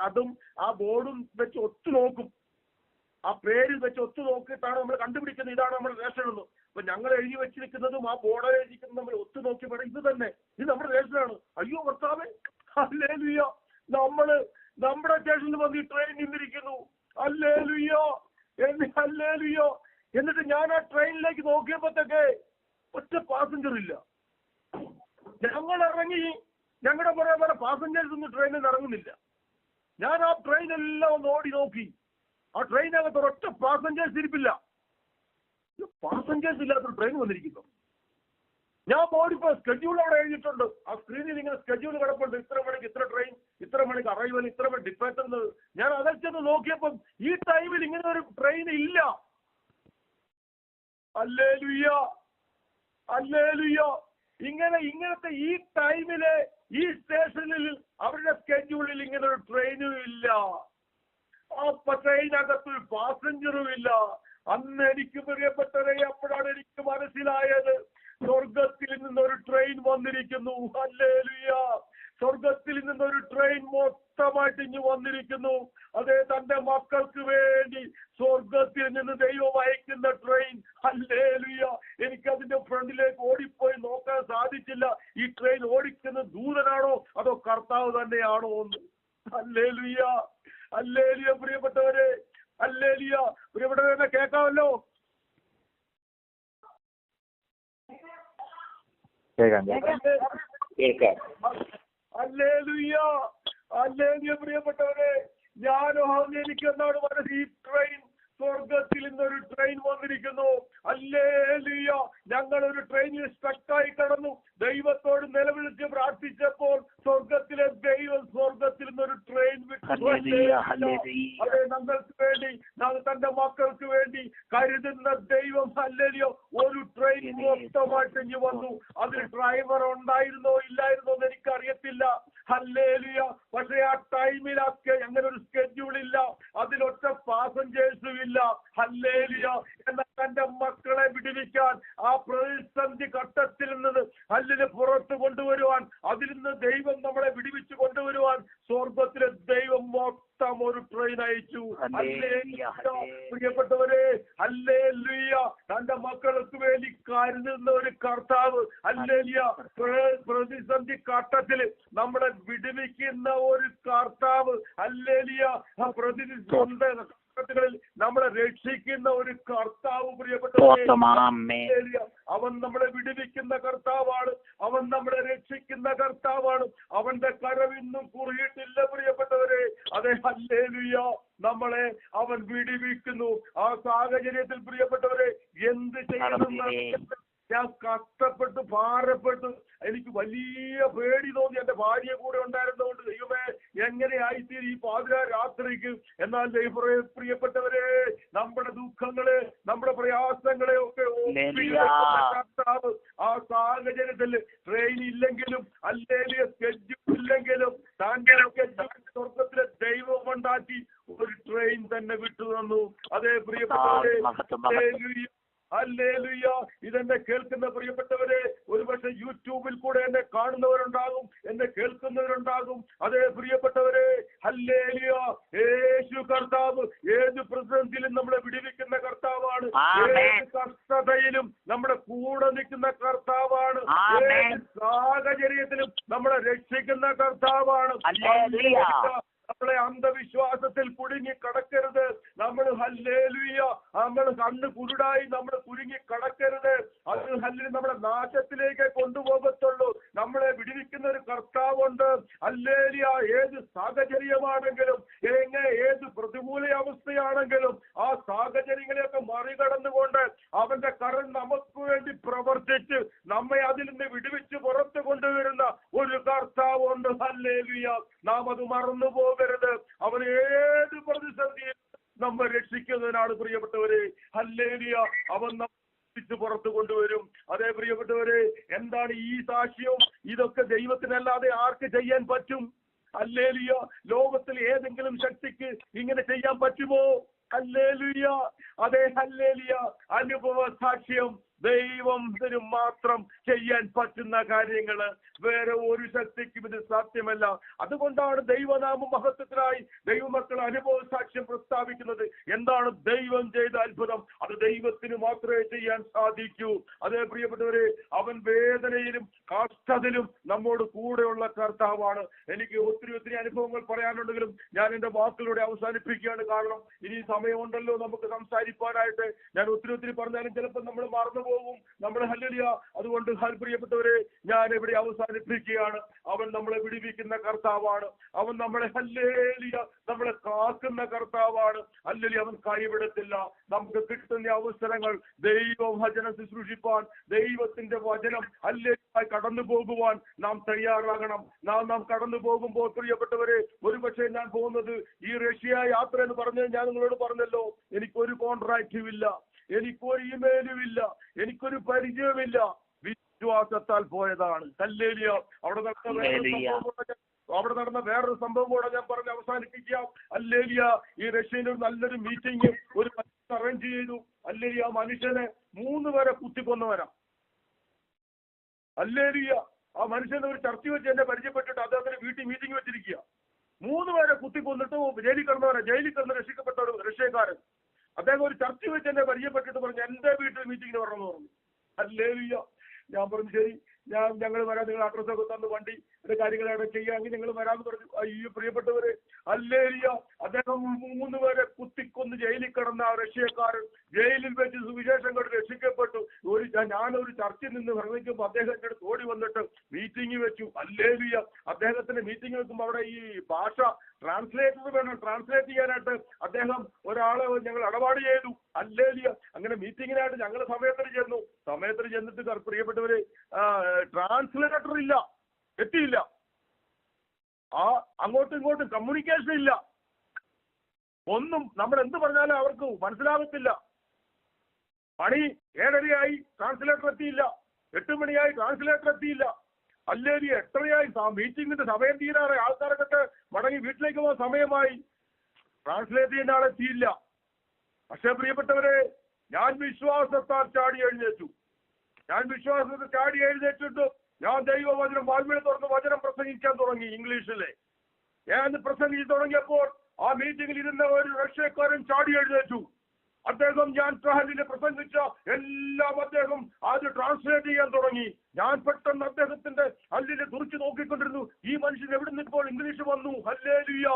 അതും ആ ബോർഡും വെച്ച് ഒത്തു നോക്കും, ആ പേര് വെച്ച് ഒത്തു നോക്കിയിട്ടാണ് നമ്മൾ കണ്ടുപിടിക്കുന്നത് ഇതാണ് നമ്മുടെ റേഷൻ എന്ന്. അപ്പൊ ഞങ്ങൾ എഴുതി വെച്ചിരിക്കുന്നതും ആ ബോർഡിൽ എഴുതിയിരിക്കുന്നതും നമ്മൾ ഒത്തു നോക്കിയപ്പോൾ ഇത് തന്നെ, ഇത് നമ്മുടെ റേഷനാണ്. അയ്യോ കർത്താവേ, ഹല്ലേലൂയ, നമ്മുടെ സ്റ്റേഷനിൽ വന്ന് ഈ ട്രെയിൻ നിന്നിരിക്കുന്നു. Hallelujah, hallelujah. എന്നിട്ട് ഞാൻ ആ ട്രെയിനിലേക്ക് നോക്കിയപ്പോഴത്തേക്ക് ഒറ്റ പാസഞ്ചർ ഇല്ല. ഞങ്ങൾ ഇറങ്ങി, ഞങ്ങളുടെ പുറകെ പാസഞ്ചേഴ്സ് ഒന്നും ട്രെയിനിൽ ഇറങ്ങുന്നില്ല. ഞാൻ ആ ട്രെയിനെല്ലാം ഒന്ന് ഓടി നോക്കി. ആ ട്രെയിനകത്ത് ഒരൊറ്റ പാസഞ്ചേഴ്സ് ഇരിപ്പില്ല. പാസഞ്ചേഴ്സ് ഇല്ലാത്തൊരു ട്രെയിൻ വന്നിരിക്കുന്നു. ഞാൻ ഓടിപ്പോ സ്കെഡ്യൂൾ അവിടെ എഴുതിയിട്ടുണ്ട്. ആ സ്ക്രീനിൽ ഇങ്ങനെ സ്കെഡ്യൂൾ കിടപ്പുണ്ട്. ഇത്ര മണിക്ക് ഇത്ര ട്രെയിൻ, ഇത്ര മണിക്ക് അറൈവൽ, ഇത്ര മണി ഡിപ്പാച്ചർ. ഞാൻ അതിൽ ചെന്ന് നോക്കിയപ്പം ഈ ടൈമിൽ ഇങ്ങനെ ഒരു ട്രെയിൻ ഇല്ല. Hallelujah, hallelujah. ഇങ്ങനത്തെ ഈ ടൈമില് ഈ സ്റ്റേഷനിൽ അവരുടെ സ്കെഡ്യൂളിൽ ഇങ്ങനെ ഒരു ട്രെയിനും ഇല്ല. ആ ട്രെയിനകത്തൊരു പാസഞ്ചറും ഇല്ല. അന്ന് എനിക്ക് പ്രിയപ്പെട്ടവരെ അപ്പോഴാണ് എനിക്ക് മനസ്സിലായത് സ്വർഗത്തിൽ നിന്നൊരു ട്രെയിൻ വന്നിരിക്കുന്നു. ഹല്ലേലൂയ. സ്വർഗത്തിൽ നിന്നൊരു ട്രെയിൻ മൊത്തമായിട്ട് ഇങ്ങ് വന്നിരിക്കുന്നു. അതേ തന്റെ മക്കൾക്ക് വേണ്ടി സ്വർഗത്തിൽ നിന്ന് ദൈവം അയക്കുന്ന ട്രെയിൻ. ഹല്ലേലൂയ. എനിക്കതിന്റെ ഫ്രണ്ടിലേക്ക് ഓടിപ്പോയി നോക്കാൻ സാധിച്ചില്ല. ഈ ട്രെയിൻ ഓടിക്കുന്ന ദൂതനാണോ അതോ കർത്താവ് തന്നെയാണോ എന്ന്. Hallelujah, hallelujah. പ്രിയപ്പെട്ടവരെ, ഹല്ലേലൂയ. പ്രിയപ്പെട്ടവരെ കേൾക്കാമല്ലോ. Hallelujah, hallelujah. പ്രിയപ്പെട്ടവരെ, എനിക്ക് എന്താണ് മനസ്സ് ഈ ട്രെയിൻ സ്വർഗത്തിൽ നിന്നൊരു ട്രെയിൻ വന്നിരിക്കുന്നു. ഹല്ലേലൂയ. ഞങ്ങൾ ഒരു ട്രെയിനിൽ സ്റ്റക്കായി കടന്നു. ദൈവത്തോട് നിലവിളിച്ച് പ്രാർത്ഥിച്ചപ്പോൾ സ്വർഗത്തിലെ ദൈവം സ്വർഗത്തിൽ നിന്നൊരു ട്രെയിൻ വിട്ടു. അതെ, ഞങ്ങൾക്ക് വേണ്ടി, തന്റെ മക്കൾക്ക് വേണ്ടി കരുതുന്ന ദൈവം ഹല്ലേലൂയ ഒരു ട്രെയിൻ മൊത്തമായിട്ട് ഇനി വന്നു. അതിൽ ഡ്രൈവർ ഉണ്ടായിരുന്നോ ഇല്ലായിരുന്നോ എന്ന് എനിക്കറിയത്തില്ല. ഹല്ലേലൂയ. പക്ഷേ ആ ടൈമിലൊക്കെ അങ്ങനെ ഒരു സ്കെഡ്യൂൾ ഇല്ല, അതിലൊറ്റ പാസഞ്ചേഴ്സും ഇല്ല. ഹല്ലേലൂയ. എന്നാൽ തന്റെ മക്കളെ വിടുവിക്കാൻ ആ പ്രതിസന്ധി ഘട്ടത്തിൽ നിന്ന് ഹല്ലേലൂയ പുറത്തു കൊണ്ടുവരുവാൻ, അതിൽ നിന്ന് ദൈവം നമ്മളെ വിടുവിച്ചു കൊണ്ടുവരുവാൻ സ്വർഗത്തിലെ ദൈവം മൊത്തം ഒരു ട്രെയിൻ അയച്ചു. പ്രിയപ്പെട്ടവരെ, ഹല്ലേലൂയ. തന്റെ മക്കൾക്ക് വേണ്ടി കരുതുന്ന ഒരു കർത്താവ്, ഹല്ലേലൂയ. പ്രതിസന്ധി ഘട്ടത്തിൽ നമ്മളെ വിടുവിക്കുന്ന ഒരു കർത്താവ്, ഹല്ലേലൂയ. പ്രതിസന്ധി ഘട്ടങ്ങളിൽ നമ്മളെ രക്ഷിക്കുന്ന ഒരു കർത്താവ്, പ്രിയപ്പെട്ടവരെ, അവൻ നമ്മളെ വിടുവിക്കുന്ന കർത്താവാണ്. അവൻ നമ്മളെ രക്ഷിക്കുന്ന കർത്താവാണ്. അവന്റെ കരം ഇന്നും കുറിയിട്ടില്ല, പ്രിയപ്പെട്ടവരെ. അതെ, ഹല്ലേലൂയ. നമ്മളെ അവൻ വിടുവിക്കുന്നു. ആ സാഹചര്യത്തിൽ പ്രിയപ്പെട്ടവരെ എന്ത് ചെയ്യണമെന്ന് ഞാൻ കഷ്ടപ്പെട്ടു, ഭാരപ്പെട്ടു. എനിക്ക് വലിയ പേടി തോന്നി. എന്റെ ഭാര്യ കൂടെ ഉണ്ടായിരുന്നതുകൊണ്ട് ദൈവമേ എങ്ങനെയായിത്തീരും ഈ പാതിരാ രാത്രിക്ക്. എന്നാൽ പ്രിയപ്പെട്ടവരെ, നമ്മുടെ ദുഃഖങ്ങളെ, നമ്മുടെ പ്രയാസങ്ങളെ ഒക്കെ കർത്താവ് ആ സാഹചര്യത്തിൽ ട്രെയിൻ ഇല്ലെങ്കിലും ഹല്ലേലൂയ സ്കെഡ്യൂൾ ഇല്ലെങ്കിലും താങ്കളൊക്കെ സ്വർഗത്തിലെ ദൈവം ഉണ്ടാക്കി ഒരു ട്രെയിൻ തന്നെ വിട്ടു തന്നു. അതേ പ്രിയപ്പെട്ടവരെ, ഹല്ലേലൂയ. ഇതെന്നെ കേൾക്കുന്ന പ്രിയപ്പെട്ടവരെ, ഒരുപക്ഷെ യൂട്യൂബിൽ കൂടെ എന്നെ കാണുന്നവരുണ്ടാകും, എന്നെ കേൾക്കുന്നവരുണ്ടാകും. അതേ പ്രിയപ്പെട്ടവരെ, ഹല്ലേലൂയ. യേശു കർത്താവ് ഏത് പ്രതിസന്ധിയിലും നമ്മളെ വിടുവിക്കുന്ന കർത്താവാണ്. ഏത് കഷ്ടതയിലും നമ്മുടെ കൂടെ നിൽക്കുന്ന കർത്താവാണ്. ഏത് സാഹചര്യത്തിലും നമ്മളെ രക്ഷിക്കുന്ന കർത്താവാണ്. നമ്മളെ അന്ധവിശ്വാസത്തിൽ കുടുങ്ങി കടക്കരുത്. നമ്മൾ ഹല്ലേലൂയ, നമ്മൾ കണ്ണ് കുരുടായി നമ്മൾ കുരുങ്ങി കടക്കരുത്. അത് ഹല്ലേലൂയ നമ്മളെ നാശത്തിലേക്ക് കൊണ്ടുപോകത്തുള്ളൂ. നമ്മളെ വിടുവിക്കുന്ന ഒരു കർത്താവുണ്ട്. ഹല്ലേലൂയ. ഏത് സാഹചര്യമാണെങ്കിലും, ഏത് പ്രതികൂല അവസ്ഥയാണെങ്കിലും ആ സാഹചര്യങ്ങളെയൊക്കെ മറികടന്നുകൊണ്ട് അവന്റെ കരം നമുക്ക് വേണ്ടി പ്രവർത്തിച്ച് നമ്മെ അതിൽ നിന്ന് വിടുവിച്ച് പുറത്തു കൊണ്ടുവരുന്ന ഒരു കർത്താവുണ്ട്. ഹല്ലേലൂയ. നാം അത് മറന്നു പോകരുത്. അവൻ ഏത് പ്രതിസന്ധിയിൽ നമ്മെ രക്ഷിക്കുന്നതിനാണ് പ്രിയപ്പെട്ടവരെ. ഹല്ലേലൂയ. അവൻ പുറത്തു കൊണ്ടുവരും. അതേ പ്രിയപ്പെട്ടവരെ, എന്താണ് ഈ സാക്ഷ്യവും? ഇതൊക്കെ ദൈവത്തിനല്ലാതെ ആർക്ക് ചെയ്യാൻ പറ്റും? ഹല്ലേലൂയ. ലോകത്തിൽ ഏതെങ്കിലും ശക്തിക്ക് ഇങ്ങനെ ചെയ്യാൻ പറ്റുമോ? ഹല്ലേലൂയ. അതേ, ഹല്ലേലൂയ. അനുഭവ സാക്ഷ്യം ദൈവത്തിന് മാത്രം ചെയ്യാൻ പറ്റുന്ന കാര്യങ്ങള് വേറെ ഒരു ശക്തിക്കും ഇത് സാധ്യമല്ല. അതുകൊണ്ടാണ് ദൈവനാമ മഹത്വത്തിനായി ദൈവമക്കൾ അനുഭവ സാക്ഷ്യം പ്രസ്താവിക്കുന്നത്. എന്താണ് ദൈവം ചെയ്ത അത്ഭുതം? അത് ദൈവത്തിന് മാത്രമേ ചെയ്യാൻ സാധിക്കൂ. അതേ പ്രിയപ്പെട്ടവരെ, അവൻ വേദനയിലും കഷ്ടത്തിലും നമ്മോട് കൂടെയുള്ള കർത്താവാണ്. എനിക്ക് ഒത്തിരി അനുഭവങ്ങൾ പറയാനുണ്ടെങ്കിലും ഞാൻ എന്റെ വാക്കുകളുടെ അവസാനിപ്പിക്കുകയാണ്. കാരണം ഇനി സമയമുണ്ടല്ലോ നമുക്ക് സംസാരിക്കാനായിട്ട്. ഞാൻ ഒത്തിരി പറഞ്ഞാലും ചിലപ്പോൾ നമ്മൾ മറന്നു പോകും. നമ്മൾ ഹല്ലേലൂയ. അതുകൊണ്ട് പ്രിയപ്പെട്ടവരെ, ഞാൻ ഇവിടെ അവസാനിപ്പിക്കുകയാണ്. അവൻ നമ്മളെ വിടുവിക്കുന്ന കർത്താവാണ്. അവൻ നമ്മളെ ഹല്ലേലൂയ നമ്മളെ കാക്കുന്ന കർത്താവാണ്. ഹല്ലേലൂയ. അവൻ കൈവിടത്തില്ല. നമുക്ക് കിട്ടുന്ന അവസരങ്ങൾ ദൈവ വചനം ശുശ്രൂഷിപ്പാൻ, ദൈവത്തിന്റെ വചനം ഹല്ലേലൂയ കടന്നു പോകുവാൻ നാം തയ്യാറാകണം. നാം കടന്നു പോകുമ്പോൾ പ്രിയപ്പെട്ടവരെ, ഒരുപക്ഷെ ഞാൻ പോകുന്നത് ഈ റഷ്യ യാത്ര എന്ന് പറഞ്ഞത് ഞാൻ നിങ്ങളോട് പറഞ്ഞല്ലോ. എനിക്കൊരു കോൺട്രാക്റ്റും ഇല്ല, എനിക്കൊരു ഇമെയിലും ഇല്ല, എനിക്കൊരു പരിചയമില്ല. വിശ്വാസത്താൽ പോയതാണ്. ഹല്ലേലൂയ. അവിടെ നടന്ന വേറൊരു സംഭവം കൂടെ ഞാൻ പറഞ്ഞ് അവസാനിപ്പിക്കാം. ഹല്ലേലൂയ. ഈ റഷ്യയിൽ ഒരു നല്ലൊരു മീറ്റിംഗ് ഒരു അറേഞ്ച് ചെയ്തു. ഹല്ലേലൂയ. ആ മനുഷ്യനെ 3 പേരെ കുത്തിക്കൊന്നവരാ. ഹല്ലേലൂയ. ആ മനുഷ്യനെ ഒരു ചർച്ച വെച്ച് എന്നെ പരിചയപ്പെട്ടിട്ട് അദ്ദേഹത്തിന് വീട്ടിൽ മീറ്റിംഗ് വെച്ചിരിക്കുക. 3 പേരെ കുത്തിക്കൊന്നിട്ട് ജയിലിൽ കിടന്ന് രക്ഷിക്കപ്പെട്ട ഒരു റഷ്യക്കാരൻ. അദ്ദേഹം ഒരു ചർച്ച വെച്ച് എന്നെ പരിചയപ്പെട്ടിട്ട് പറഞ്ഞു, എന്റെ വീട്ടിൽ മീറ്റിംഗിന് വരണമെന്ന് പറഞ്ഞു. ഹല്ലേലൂയ. ഞാൻ പറഞ്ഞു ശരി, ഞങ്ങൾ വരാം, നിങ്ങൾ അഡ്രസ്സൊക്കെ തന്ന് വണ്ടി കാര്യങ്ങളവിടെ ചെയ്യാമെങ്കിൽ ഞങ്ങൾ വരാമെന്ന് പറഞ്ഞു. അയ്യോ പ്രിയപ്പെട്ടവരെ, ഹല്ലേലൂയ. അദ്ദേഹം 3 പേരെ കുത്തിക്കൊന്ന് ജയിലിൽ കിടന്ന റഷ്യക്കാരൻ ജയിലിൽ വെച്ച് സുവിശേഷം കൊണ്ട് രക്ഷിക്കപ്പെട്ടു. ഞാനൊരു ചർച്ചിൽ നിന്ന് പ്രസംഗിക്കുമ്പോൾ അദ്ദേഹം എൻ്റെ അടുത്ത് ഓടി വന്നിട്ട് മീറ്റിംഗ് വെച്ചു. ഹല്ലേലൂയ. അദ്ദേഹത്തിന്റെ മീറ്റിംഗ് വെക്കുമ്പോൾ അവിടെ ഈ ഭാഷ ട്രാൻസ്ലേറ്റർ വേണം, ട്രാൻസ്ലേറ്റ് ചെയ്യാനായിട്ട് അദ്ദേഹം ഒരാളെ ഞങ്ങൾ ഇടപാട് ചെയ്തു. ഹല്ലേലൂയ. അങ്ങനെ മീറ്റിങ്ങിനായിട്ട് ഞങ്ങൾ സമയത്തിന് ചെന്നിട്ട് പ്രിയപ്പെട്ടവര് ട്രാൻസ്ലേറ്റർ ഇല്ല, എത്തിയില്ല. അങ്ങോട്ടും ഇങ്ങോട്ടും കമ്മ്യൂണിക്കേഷൻ ഇല്ല, ഒന്നും. നമ്മൾ എന്ത് പറഞ്ഞാലും അവർക്ക് മനസ്സിലാകത്തില്ല. മണി 7:30 ട്രാൻസ്ലേറ്റർ എത്തിയില്ല, 8 മണിയായി ട്രാൻസ്ലേറ്റർ എത്തിയില്ല. അല്ലെങ്കിൽ 8:30 മീറ്റിംഗിന്റെ സമയം തീരാറെ, ആൾക്കാരൊക്കെ മടങ്ങി വീട്ടിലേക്ക് പോകാൻ സമയമായി, ട്രാൻസ്ലേറ്റ് ചെയ്യുന്ന ആളെത്തിയില്ല. പക്ഷേ പ്രിയപ്പെട്ടവരെ, ഞാൻ വിശ്വാസത്താൽ ചാടി എഴുന്നേറ്റു. ഞാൻ ദൈവവചനം വായ്മൊഴി തുറന്ന് വചനം പ്രസംഗിക്കാൻ തുടങ്ങി. ഇംഗ്ലീഷിലെ ഞാൻ പ്രസംഗിച്ച് തുടങ്ങിയപ്പോൾ ആ മീറ്റിംഗിൽ ഇരുന്ന ഒരു റഷ്യക്കാരൻ ചാടി എഴുന്നേറ്റു. അദ്ദേഹം ഞാൻ ട്രാലിൽ പ്രസംഗിച്ച എല്ലാം അദ്ദേഹം അത് ട്രാൻസ്ലേറ്റ് ചെയ്യാൻ തുടങ്ങി. ഞാൻ പെട്ടെന്ന് അദ്ദേഹത്തിന്റെ ഹല്ലിനെ തുറച്ചു നോക്കിക്കൊണ്ടിരുന്നു. ഈ മനുഷ്യൻ എവിടെ നിന്ന് ഇപ്പോൾ ഇംഗ്ലീഷ് വന്നു? ഹല്ലേലൂയ.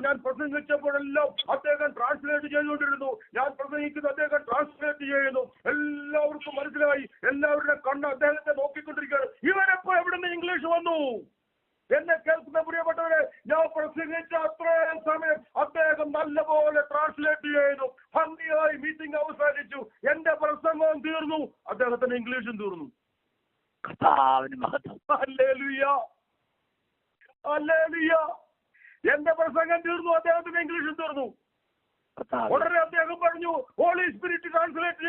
ഞാൻ പ്രസംഗിച്ചപ്പോഴെല്ലാം അദ്ദേഹം ട്രാൻസ്ലേറ്റ് ചെയ്തുകൊണ്ടിരുന്നു. ഞാൻ പ്രസംഗിക്കുന്നത് അദ്ദേഹം ട്രാൻസ്ലേറ്റ് ചെയ്യുന്നു. എല്ലാവർക്കും മനസ്സിലായി. എല്ലാവരുടെ കണ്ണ് അദ്ദേഹത്തെ നോക്കിക്കൊണ്ടിരിക്കുകയാണ്. ഇവരെപ്പോ എവിടെ നിന്ന് ഇംഗ്ലീഷ് വന്നു? എന്നെ കേൾക്കുന്ന പ്രിയപ്പെട്ടവരെ, ഞാൻ പ്രസംഗിച്ച അത്രയും സമയം അദ്ദേഹം നല്ലപോലെ ട്രാൻസ്ലേറ്റ് ചെയ്തു. ഭംഗിയായി മീറ്റിംഗ് അവസാനിച്ചു. എന്റെ പ്രസംഗവും തീർന്നു, അദ്ദേഹത്തിന്റെ ഇംഗ്ലീഷും തീർന്നു. Hallelujah, hallelujah. എന്റെ പ്രസംഗം തീർന്നു, അദ്ദേഹത്തിന്റെ ഇംഗ്ലീഷും തീർന്നു. ഉടനെ അദ്ദേഹം പറഞ്ഞു, ഹോളി സ്പിരിറ്റ് ട്രാൻസ്ലേറ്റ്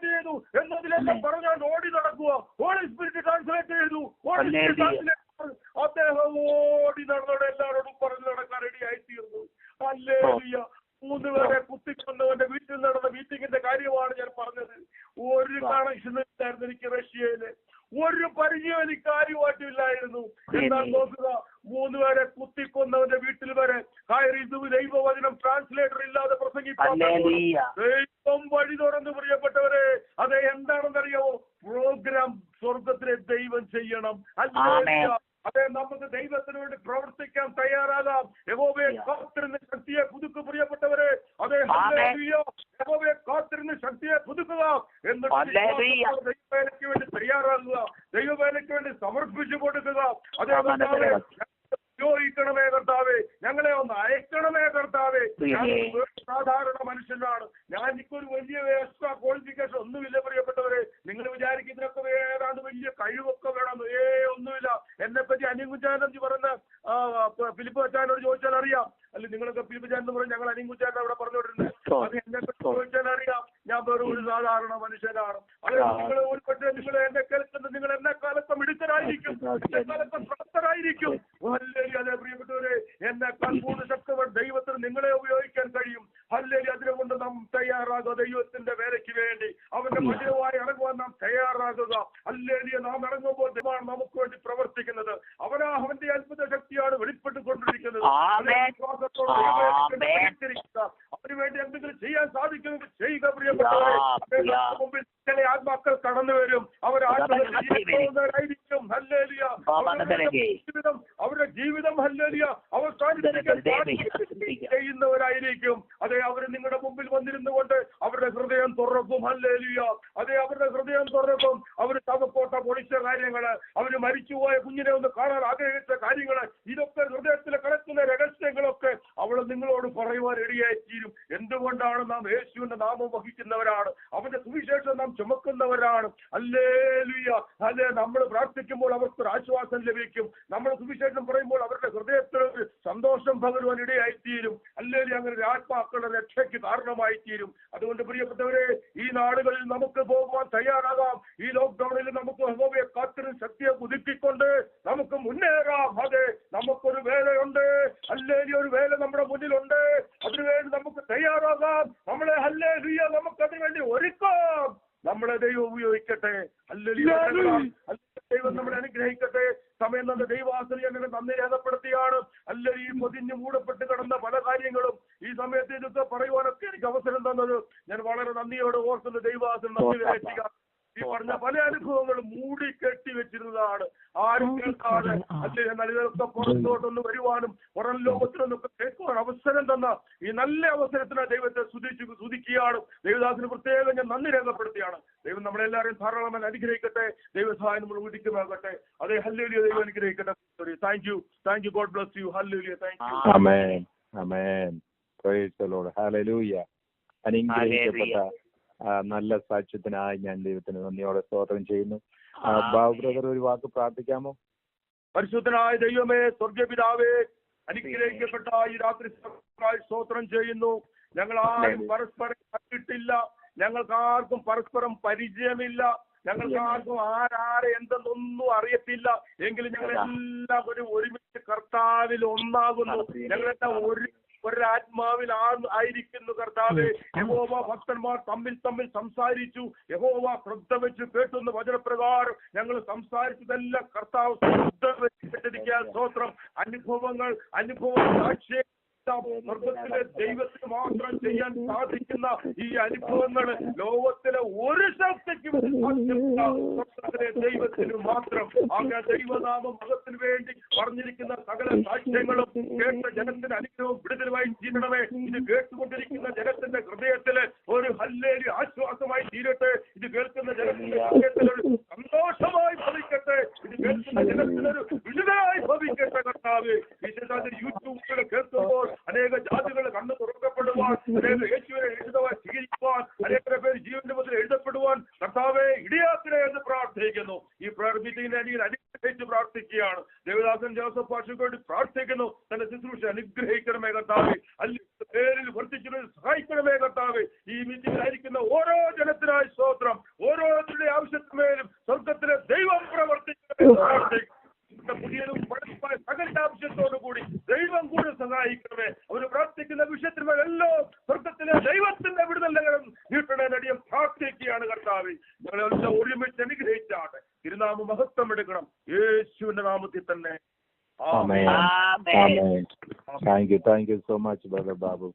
ചെയ്തു എന്നതിലെല്ലാം പറഞ്ഞാൽ ഓടി നടക്കുക. ഹോളി സ്പിരിറ്റ് ട്രാൻസ്ലേറ്റ് ചെയ്തു. അദ്ദേഹം ഓടി നടന്നോടെ എല്ലാവരോടും പറഞ്ഞു നടക്കാൻ റെഡിയായി തീർന്നു. ഹല്ലേലൂയ. 3 പേരെ കുത്തിക്കൊണ്ടവന്റെ വീട്ടിൽ നടന്ന മീറ്റിംഗിന്റെ കാര്യമാണ് ഞാൻ പറഞ്ഞത്. ഒരു കണക്ഷൻ ഇല്ലായിരുന്നു എനിക്ക് റഷ്യയില്, ഒരു പരിചയം എനിക്ക് ആരുമായിട്ടില്ലായിരുന്നു. എന്നാൽ നോക്കുക, 3 പേരെ കുത്തിക്കൊന്നവന്റെ വീട്ടിൽ വരെ കയറി ദൈവവചനം ട്രാൻസ്ലേറ്റർ ഇല്ലാതെ പ്രസംഗിക്കാൻ ദൈവം വഴി തുറന്ന്. പ്രിയപ്പെട്ടവരെ, അത് എന്താണെന്നറിയാമോ? പ്രോഗ്രാം സ്വർഗത്തിലെ ദൈവം ചെയ്യണം. അതെ, നമുക്ക് ദൈവത്തിന് വേണ്ടി പ്രവർത്തിക്കാൻ തയ്യാറാകാം. യഹോവയെ കാത്തിരുന്ന് ശക്തിയെ പുതുക്കുക. പ്രിയപ്പെട്ടവരെ, അതെ, യഹോവയെ കാത്തിരുന്ന് ശക്തിയെ പുതുക്കുക. എന്നിട്ട് ദൈവവേലയ്ക്ക് വേണ്ടി തയ്യാറാകുക, ദൈവവേലയ്ക്ക് വേണ്ടി സമർപ്പിച്ചു കൊടുക്കുക. അതേ ഉപയോഗിക്കണമേ കർത്താവേ, ഞങ്ങളെ ഒന്ന് അയക്കണമേ കർത്താവേ. ഞാൻ സാധാരണ മനുഷ്യനാണ്. ഞാൻ എനിക്കൊരു വലിയ എക്സ്ട്രാ ക്വാളിഫിക്കേഷൻ ഒന്നുമില്ല. പ്രിയപ്പെട്ടവരെ, നിങ്ങൾ വിചാരിക്കുന്നതിനൊക്കെ ഏതാണ്ട് വലിയ കഴിവൊക്കെ വേണം. ഒന്നുമില്ല. എന്നെ പറ്റി അനിയൻകുച്ചാനൻ പറഞ്ഞ ഫിലിപ്പ് അച്ചാനോട് ചോദിച്ചാൽ അറിയാം. അല്ലെ, നിങ്ങളൊക്കെ ഫിലിപ്പ് ചാൻ എന്ന് പറഞ്ഞ് ഞങ്ങൾ അനിയൻകുച്ചാനൻ അവിടെ പറഞ്ഞുകൊണ്ടിരുന്നത്. അത് എന്നെ പറ്റി ചോദിച്ചാൽ അറിയാം. ഞാൻ വെറും ഒരു സാധാരണ മനുഷ്യനാണ്. അത് നിങ്ങൾ ഒരു പക്ഷേ നിങ്ങൾ എന്നെ കേൾക്കുന്നത്, നിങ്ങൾ എന്നെ കാലത്ത് മിടുക്കരായിരിക്കും, എന്നെ കാലത്ത് പ്രാപ്തരായിരിക്കും. അതെ പ്രിയപ്പെട്ടവരെ, എന്നെക്കാൾ കൂടുതൽ ശക്തവൻ ദൈവത്തിന് നിങ്ങളെ ഉപയോഗിക്കാൻ കഴിയും. ഹല്ലേലൂയ. അതിനുകൊണ്ട് നാം തയ്യാറാകുക. ദൈവത്തിന്റെ വേലയ്ക്ക് വേണ്ടി അവന്റെ മജുരമായി ഇറങ്ങുവാൻ നാം തയ്യാറാകുക. ഹല്ലേലൂയ. നാം ഇറങ്ങുമ്പോൾ ദൈവമാണ് നമുക്ക് വേണ്ടി പ്രവർത്തിക്കുന്നത്. അവന്റെ അത്ഭുത ശക്തിയാണ് വെളിപ്പെട്ടുകൊണ്ടിരിക്കുന്നത്. അതിനുവേണ്ടി എന്തെങ്കിലും ചെയ്യാൻ സാധിക്കുമെങ്കിൽ ചെയ്യുക പ്രിയപ്പെട്ടവരെ. മുമ്പിൽ ചില ആത്മാക്കൾ കടന്നു വരും. അവരായിരിക്കും. ഹല്ലേലൂയ. അവരുടെ ജീവിതം ഹല്ലേലൂയ അവസാനിപ്പിക്കാൻ ചെയ്യുന്നവരായിരിക്കും. അതെ, അവർ നിങ്ങളുടെ മുമ്പിൽ വന്നിരുന്നു കൊണ്ട് അവരുടെ ഹൃദയം തുറക്കും. ഹല്ലേലൂയ. അതെ, അവരുടെ ഹൃദയം തുറക്കും. അവർ ശവക്കോട്ട പൊളിച്ച കാര്യങ്ങള്, അവര് മരിച്ചുപോയ കുഞ്ഞിനെ ഒന്ന് കാണാൻ ആഗ്രഹിച്ച കാര്യങ്ങള്, ഇതൊക്കെ ഹൃദയത്തിൽ കിടക്കുന്ന രഹസ്യങ്ങളൊക്കെ അവൾ നിങ്ങളോട് പറയുവാൻ റെഡിയായിത്തീരും. എന്തുകൊണ്ടാണ്? നാം യേശുവിന്റെ നാമം വഹിക്കുന്നവരാണ്, അവന്റെ സുവിശേഷം നാം ചുമക്കുന്നവരാണ്. ഹല്ലേലൂയ. അല്ലെ, നമ്മൾ പ്രാർത്ഥിക്കുമ്പോൾ അവർക്കൊരു ആശ്വാസം ലഭിക്കും. നമ്മൾ സുവിശേഷം പറയുമ്പോൾ അവരുടെ ഹൃദയത്തിൽ ഒരു സന്തോഷം പകരുവാൻ ഇടയായിത്തീരും. അല്ലെങ്കിൽ അങ്ങനെ ഒരു ആത്മാക്കളുടെ രക്ഷയ്ക്ക് കാരണമായി തീരും. അതുകൊണ്ട് പ്രിയപ്പെട്ടവരെ, ഈ നാടുകളിൽ നമുക്ക് പോകുവാൻ തയ്യാറാകാം. ഈ ലോക്ക്ഡൌണിൽ നമുക്ക് യഹോവയെ കാത്തിരുന്ന് ശക്തിയെ പുതുക്കിക്കൊണ്ട് നമുക്ക് മുന്നേറാം. അതെ, നമുക്കൊരു വേലയുണ്ട്. ഹല്ലേലൂയ. ഒരു വേല നമ്മുടെ മുന്നിലുണ്ട്. അതിനുവേണ്ടി നമുക്ക് തയ്യാറാകാം. നമ്മളെ ഹല്ലേലൂയ നമുക്കതിനു വേണ്ടി ഒരുക്കാം. നമ്മളെ ദൈവം ഉപയോഗിക്കട്ടെ. ഹല്ലേലൂയ. ദൈവം നമ്മളെ അനുഗ്രഹിക്കട്ടെ. സമയം തന്ന ദൈവാസന ഞങ്ങൾ നന്ദി രേഖപ്പെടുത്തിയാണ്. അല്ലെങ്കിൽ ഈ പൊതിഞ്ഞ് മൂടപ്പെട്ട് കിടന്ന പല കാര്യങ്ങളും ഈ സമയത്ത് ഇതൊക്കെ പറയുവാനൊക്കെ എനിക്ക് അവസരം തന്നത് ഞാൻ വളരെ നന്ദിയോടെ ഓർക്കുന്ന ദൈവാസന നന്ദി രേഖിക്കുക. ഈ പറഞ്ഞ പല അനുഭവങ്ങളും മൂടി കെട്ടി വെച്ചിരുന്നതാണ്. ആരും കേൾക്കാതെ അല്ലെങ്കിൽ നല്ലതൊക്കെ പുറത്തോട്ടൊന്ന് വരുവാനും പുറം ലോകത്തിലൊന്നൊക്കെ കേൾക്കുവാൻ അവസരം തന്ന ഈ നല്ല അവസരത്തിന് ദൈവത്തെ സ്തുതിക്കുകയാണ്. ദൈവദാസിന് പ്രത്യേകം ഞാൻ നന്ദി രേഖപ്പെടുത്തിയാണ്. ദൈവം നമ്മളെല്ലാവരെയും ധാരാളമായി അനുഗ്രഹിക്കട്ടെ. ദൈവസഹായം നമ്മൾ ഉദിക്കുമാകട്ടെ. അതേ ഹല്ലേലൂയ. ദൈവം അനുഗ്രഹിക്കട്ടെ. Thank you. God bless you. Hallelujah. Thank you. Amen. Amen. Praise the Lord. Hallelujah. അനുഗ്രഹിക്കപ്പെട്ട നല്ല സാക്ഷ്യത്തിനായി ഞാൻ ദൈവത്തിന് നന്ദിയോടെ സ്തോത്രം ചെയ്യുന്നു. ബാബു ബ്രദർ ഒരു വാക്ക് പ്രാർത്ഥിക്കാമോ? പരിശുദ്ധനായ ദൈവമേ, സ്വർഗ്ഗപിതാവേ, അനുഗ്രഹിക്കപ്പെട്ട ഈ രാത്രി സ്തോത്രം ചെയ്യുന്നു. ഞങ്ങൾ ആരും പരസ്പരം കണ്ടിട്ടില്ല, ഞങ്ങൾക്ക് ആർക്കും പരസ്പരം പരിചയമില്ല, ഞങ്ങൾക്ക് ആർക്കും ആരാരെ എന്തെന്നൊന്നും അറിയത്തില്ല. എങ്കിലും ഞങ്ങളെല്ലാം ഒരുമിച്ച് കർത്താവിൽ ഒന്നാകുന്നു. ഞങ്ങളെല്ലാം ഒരാത്മാവിൽ ആയിരിക്കുന്നു കർത്താവേ. യഹോവ ഭക്തന്മാർ തമ്മിൽ സംസാരിച്ചു. യഹോവ ശ്രദ്ധ വെച്ച് കേട്ടുന്ന വചനപ്രകാരം ഞങ്ങൾ സംസാരിച്ചതെല്ലാം കർത്താവ് ശ്രദ്ധ വെച്ചിട്ടിരിക്കാൻ സ്തോത്രം. അനുഭവങ്ങൾ സാക്ഷ്യ സ്വർഗത്തിലെ ദൈവത്തിന് മാത്രം ചെയ്യാൻ സാധിക്കുന്ന ഈ അനുഭവങ്ങൾ ലോകത്തിലെ ഒരു ശക്തിക്കും സ്വർഗത്തിലെ ദൈവത്തിന് മാത്രം. അങ്ങനെ ദൈവനാമ മഹത്തിന് വേണ്ടി പറഞ്ഞിരിക്കുന്ന സകല സാക്ഷ്യങ്ങളും കേട്ട ജനത്തിന്റെ അനുഗ്രഹവും വിടുതലുമായി തീരണമേ. ഇത് കേട്ടുകൊണ്ടിരിക്കുന്ന ജനത്തിന്റെ ഹൃദയത്തില് ഒരു ഹല്ലേലൂയ ആശ്വാസമായി തീരട്ടെ. ഇത് കേൾക്കുന്ന ജനത്തിന്റെ ഹൃദയത്തിലൊരു സന്തോഷമായി ഭവിക്കട്ടെ. ഇത് കേൾക്കുന്ന ജനത്തിനൊരു വിടുതലായി ഭവിക്കട്ടെ കർത്താവ്. വിശേഷാൽ യൂട്യൂബിലൂടെ കേൾക്കുമ്പോൾ അനേക ജാതികൾ കണ്ണു തുറക്കപ്പെടുവാൻ, അനേക യേശുവിനെ എഴുതുവാൻ സ്വീകരിക്കുവാൻ, അനേക പേര് ജീവന്റെ മുതൽ എഴുതപ്പെടുവാൻ കർത്താവെ ഇടയാക്കണേ എന്ന് പ്രാർത്ഥിക്കുന്നു. ഈ പ്രയർ മീറ്റിംഗിനെ അനുഗ്രഹിച്ച് പ്രാർത്ഥിക്കുകയാണ്. ദേവദാസൻ ജോസഫ് പാഷയ്ക്ക് വേണ്ടി പ്രാർത്ഥിക്കുന്നു. തന്റെ ശുശ്രൂഷ അനുഗ്രഹിക്കണമേ കർത്താവെ. അല്ലെങ്കിൽ പേരിൽ വർദ്ധിച്ചു സഹായിക്കണമേ കർത്താവെ. ഈ മീറ്റിംഗിലായിരിക്കുന്ന ഓരോ ജനത്തിനായി സ്തോത്രം. ഓരോരുത്തരുടെ ആവശ്യത്തിന്മേലും സ്വർഗത്തിലെ ദൈവം പ്രവർത്തിക്കണമേ പ്രാർത്ഥിക്കുന്നു. പുതിയതും പഴയതുമായ സകല ആവശ്യത്തോടുകൂടി ദൈവം കൂടെ സഹായിക്കണമേ. അവർ പ്രാർത്ഥിക്കുന്ന വിഷയത്തിന്മേലെല്ലാം സ്വർഗത്തിലെ ദൈവത്തിന്റെ വിടുതലും നീട്ടണേ നടിയും പ്രാർത്ഥിക്കുകയാണ് കർത്താവേ. ഞങ്ങളെല്ലാം ഒരുമിച്ച് അനുഗ്രഹിച്ചാട്ടെ. തിരുനാമ മഹത്വം എടുക്കണം യേശുവിന്റെ നാമത്തിൽ തന്നെ. Amen. Amen. Thank you so much, Brother Babu.